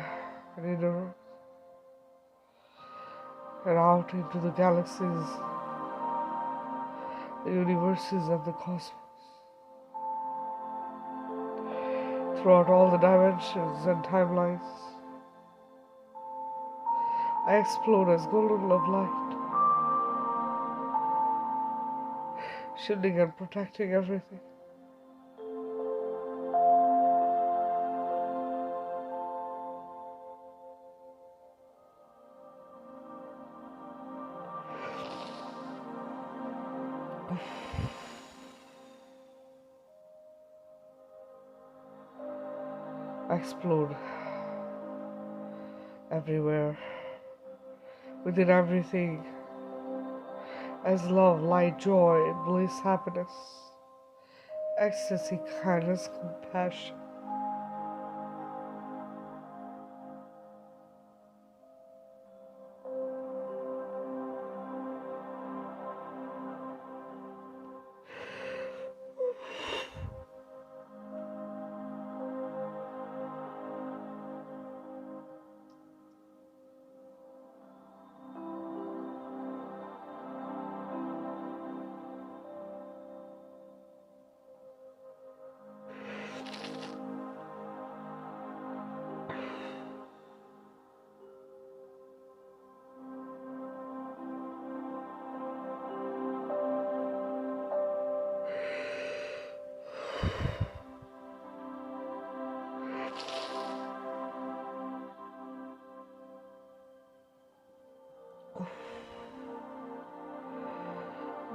and inner, and out into the galaxies, the universes, and the cosmos. Throughout all the dimensions and timelines, I explode as golden love light, shielding and protecting everything. I explode everywhere, within everything, as love, light, joy, bliss, happiness, ecstasy, kindness, compassion.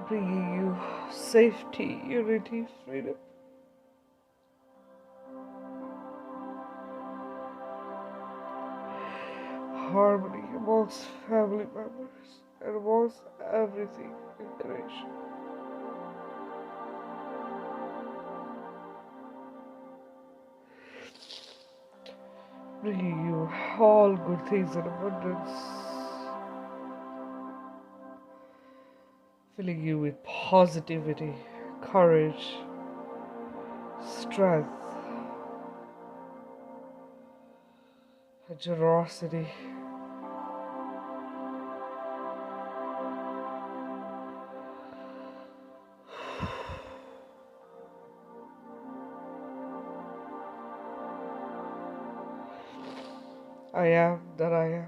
Bringing you safety, unity, freedom. Harmony amongst family members and amongst everything in creation. Bringing you all good things in abundance, filling you with positivity, courage, strength, and generosity. I am that I am.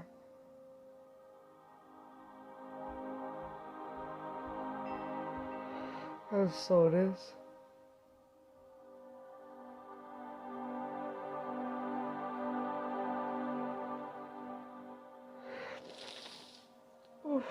And so it is. Oof.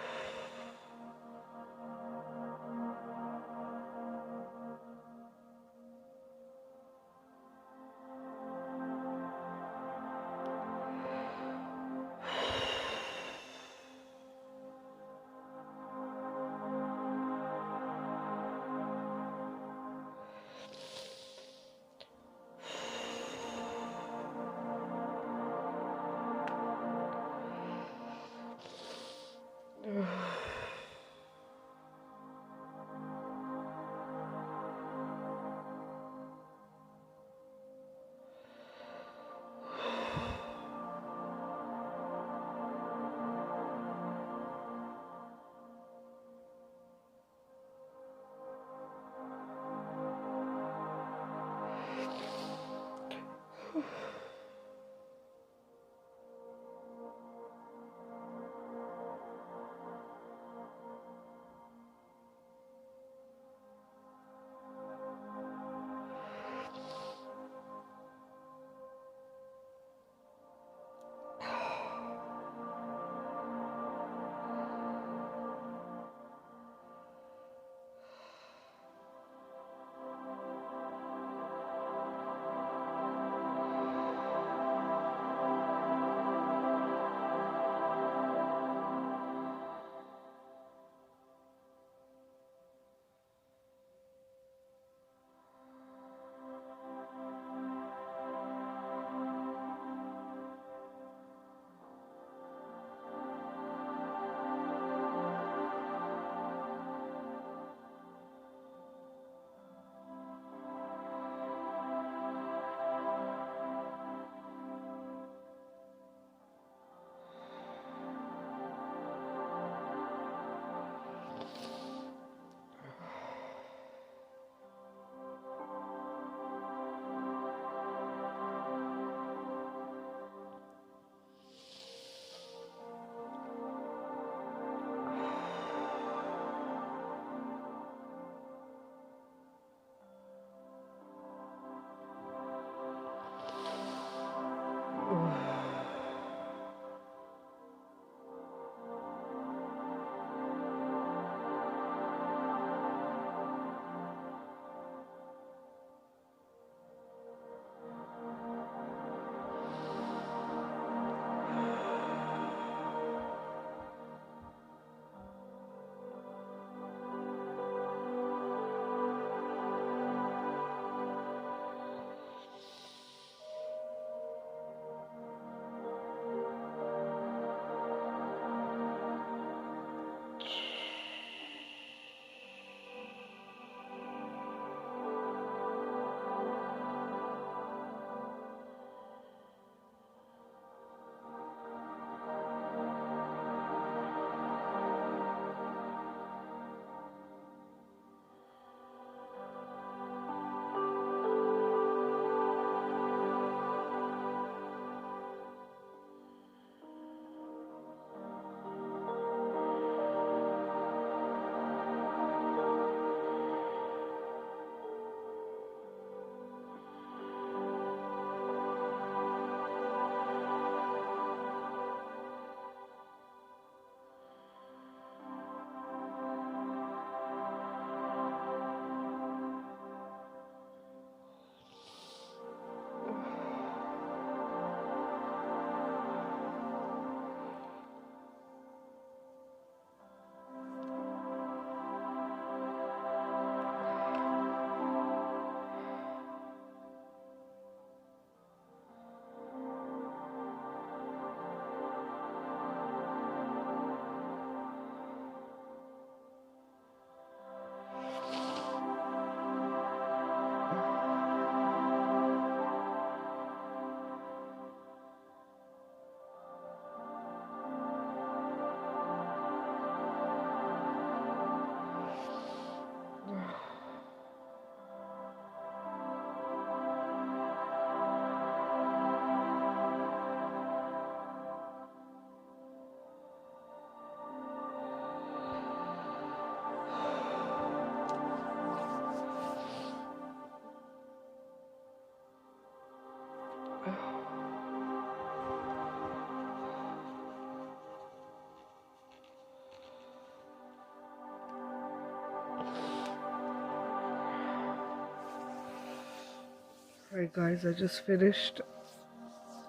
Alright guys, I just finished.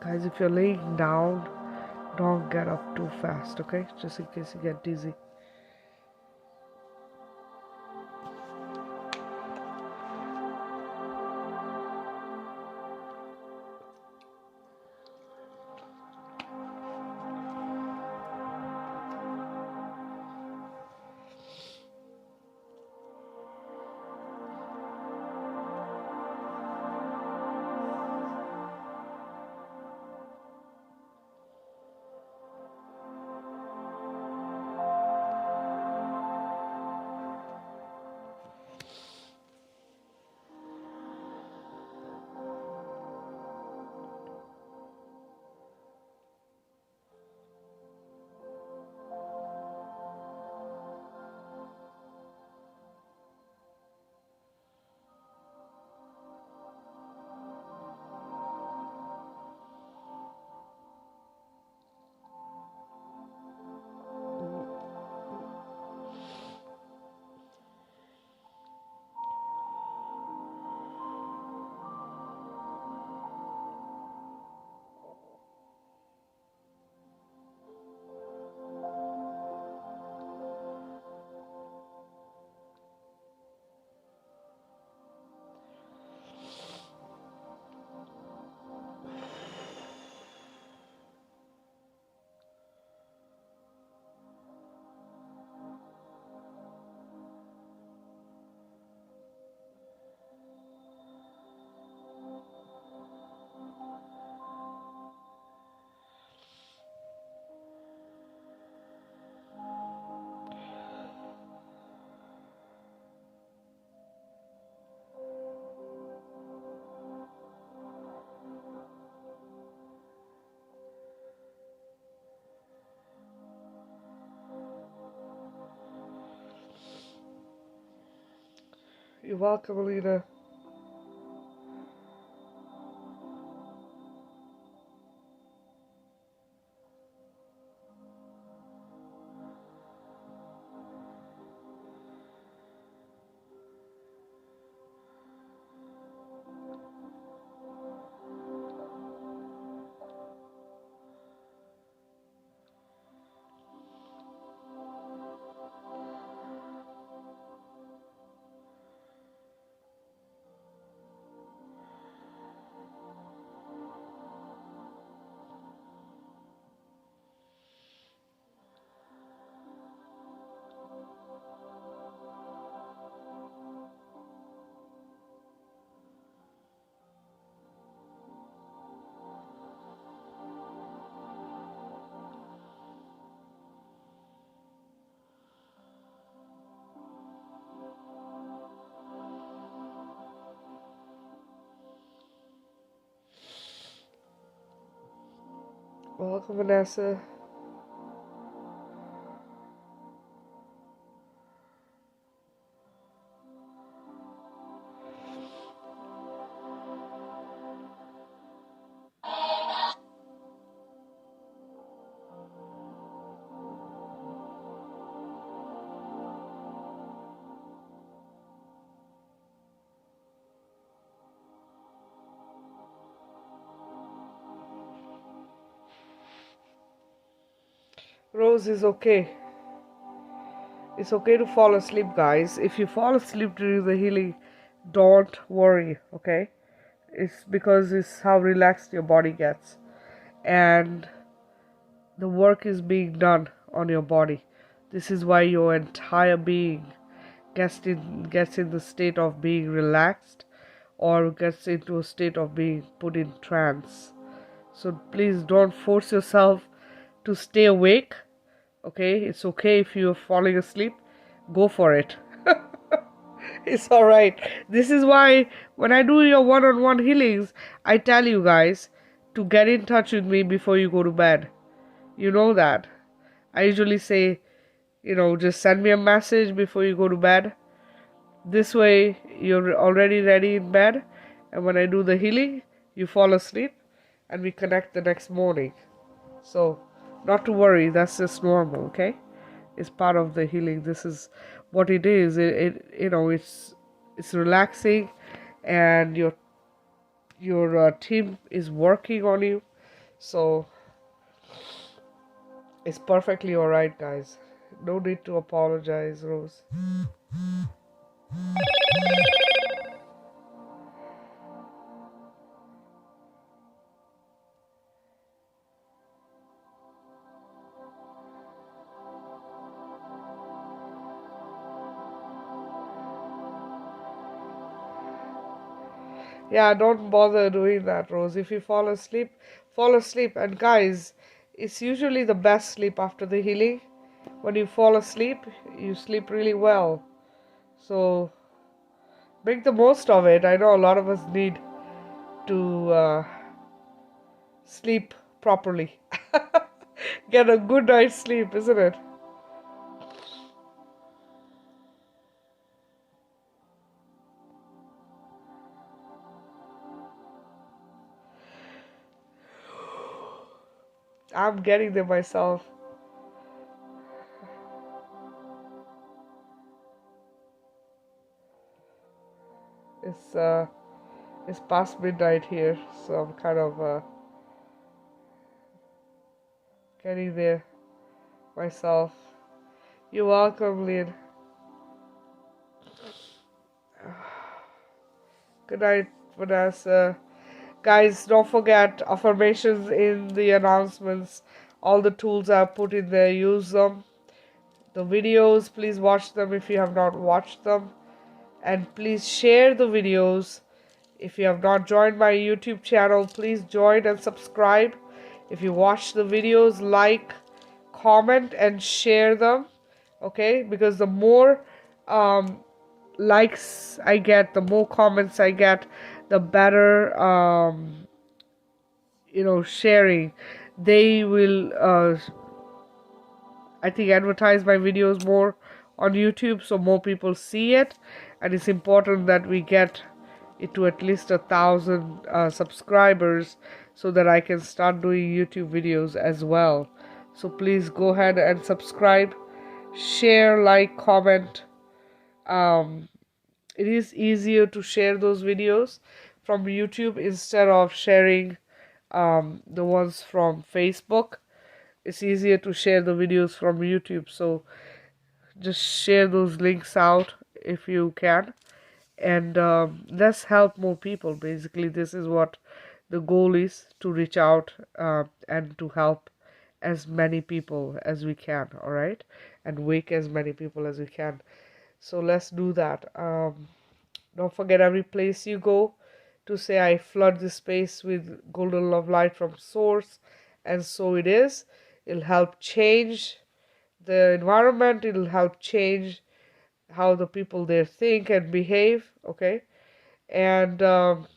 Guys, if you're laying down, don't get up too fast, okay? Just in case you get dizzy. You're welcome, Alina. Welcome, Vanessa. Rose is okay. It's okay to fall asleep, guys. If you fall asleep during the healing, don't worry, okay? It's because it's how relaxed your body gets. And the work is being done on your body. This is why your entire being gets in the state of being relaxed or gets into a state of being put in trance. So please don't force yourself to stay awake. Okay, it's okay if you're falling asleep. Go for it. It's alright. This is why when I do your one-on-one healings, I tell you guys to get in touch with me before you go to bed. You know that. I usually say, just send me a message before you go to bed. This way, you're already ready in bed. And when I do the healing, you fall asleep and we connect the next morning. So, not to worry, that's just normal, okay? It's part of the healing. This is what it is. It's relaxing, and your team is working on you. So, it's perfectly alright, guys. No need to apologize, Rose. Yeah, don't bother doing that, Rose. If you fall asleep, fall asleep. And guys, it's usually the best sleep after the healing. When you fall asleep, you sleep really well. So make the most of it. I know a lot of us need to sleep properly. Get a good night's sleep, isn't it? I'm getting there myself. It's past midnight here, so I'm kind of getting there myself. You're welcome, Lynn. Good night, Vanessa. Guys, don't forget affirmations in the announcements. All the tools I've put in there, use them. The videos, please watch them if you have not watched them. And please share the videos. If you have not joined my YouTube channel, please join and subscribe. If you watch the videos, like, comment, and share them. Okay? Because the more likes I get, the more comments I get, the better, sharing. They will, I think, advertise my videos more on YouTube so more people see it. and it's important that we get it to at least 1,000 subscribers so that I can start doing YouTube videos as well. So please go ahead and subscribe, share, like, comment. It is easier to share those videos from YouTube instead of sharing the ones from Facebook. It's easier to share the videos from YouTube, so just share those links out if you can, and let's help more people. Basically, this is what the goal is, to reach out and to help as many people as we can, all right, and wake as many people as we can. So let's do that. Don't forget, every place you go, to say, I flood this space with golden love light from source, and so it is. It'll help change the environment. It'll help change how the people there think and behave. Okay, and don't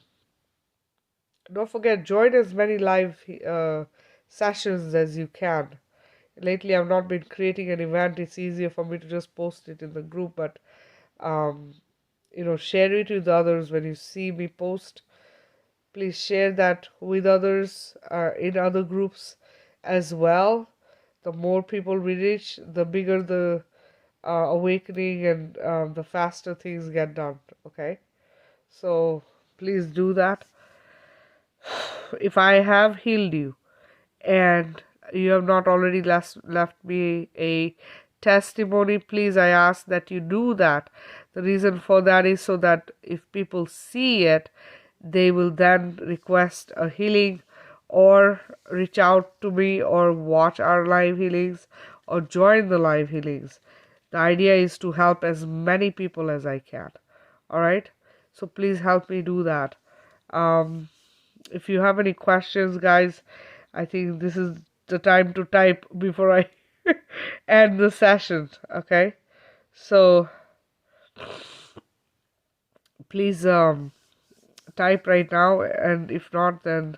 forget, join as many live sessions as you can. Lately I've not been creating an event. It's easier for me to just post it in the group, but share it with others. When you see me post, please share that with others in other groups as well. The more people we reach, the bigger the awakening, and the faster things get done. Okay, so please do that. If I have healed you and you have not already left me a testimony, please, I ask that you do that. The reason for that is so that if people see it, they will then request a healing, or reach out to me, or watch our live healings, or join the live healings. The idea is to help as many people as I can. All right, so please help me do that. If you have any questions, guys, I think this is the time to type before I end the session. Okay, so please type right now, and if not, then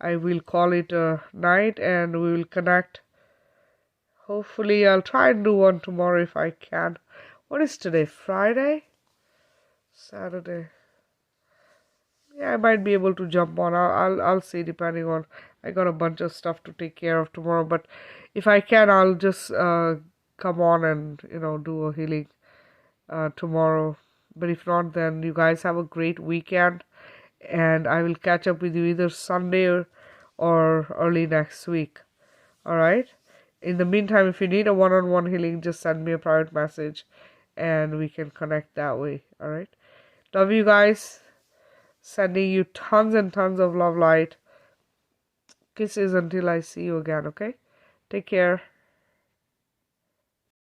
I will call it a night and we will connect. Hopefully I'll try and do one tomorrow if I can. What is today? Friday? Saturday? Yeah, I might be able to jump on. I'll see, depending on, I got a bunch of stuff to take care of tomorrow, but if I can, I'll just come on and do a healing tomorrow. But if not, then you guys have a great weekend, and I will catch up with you either Sunday or early next week. All right, in the meantime, if you need a one-on-one healing, just send me a private message and we can connect that way. All right, love you guys. Sending you tons and tons of love light. Kisses until I see you again, okay? Take care.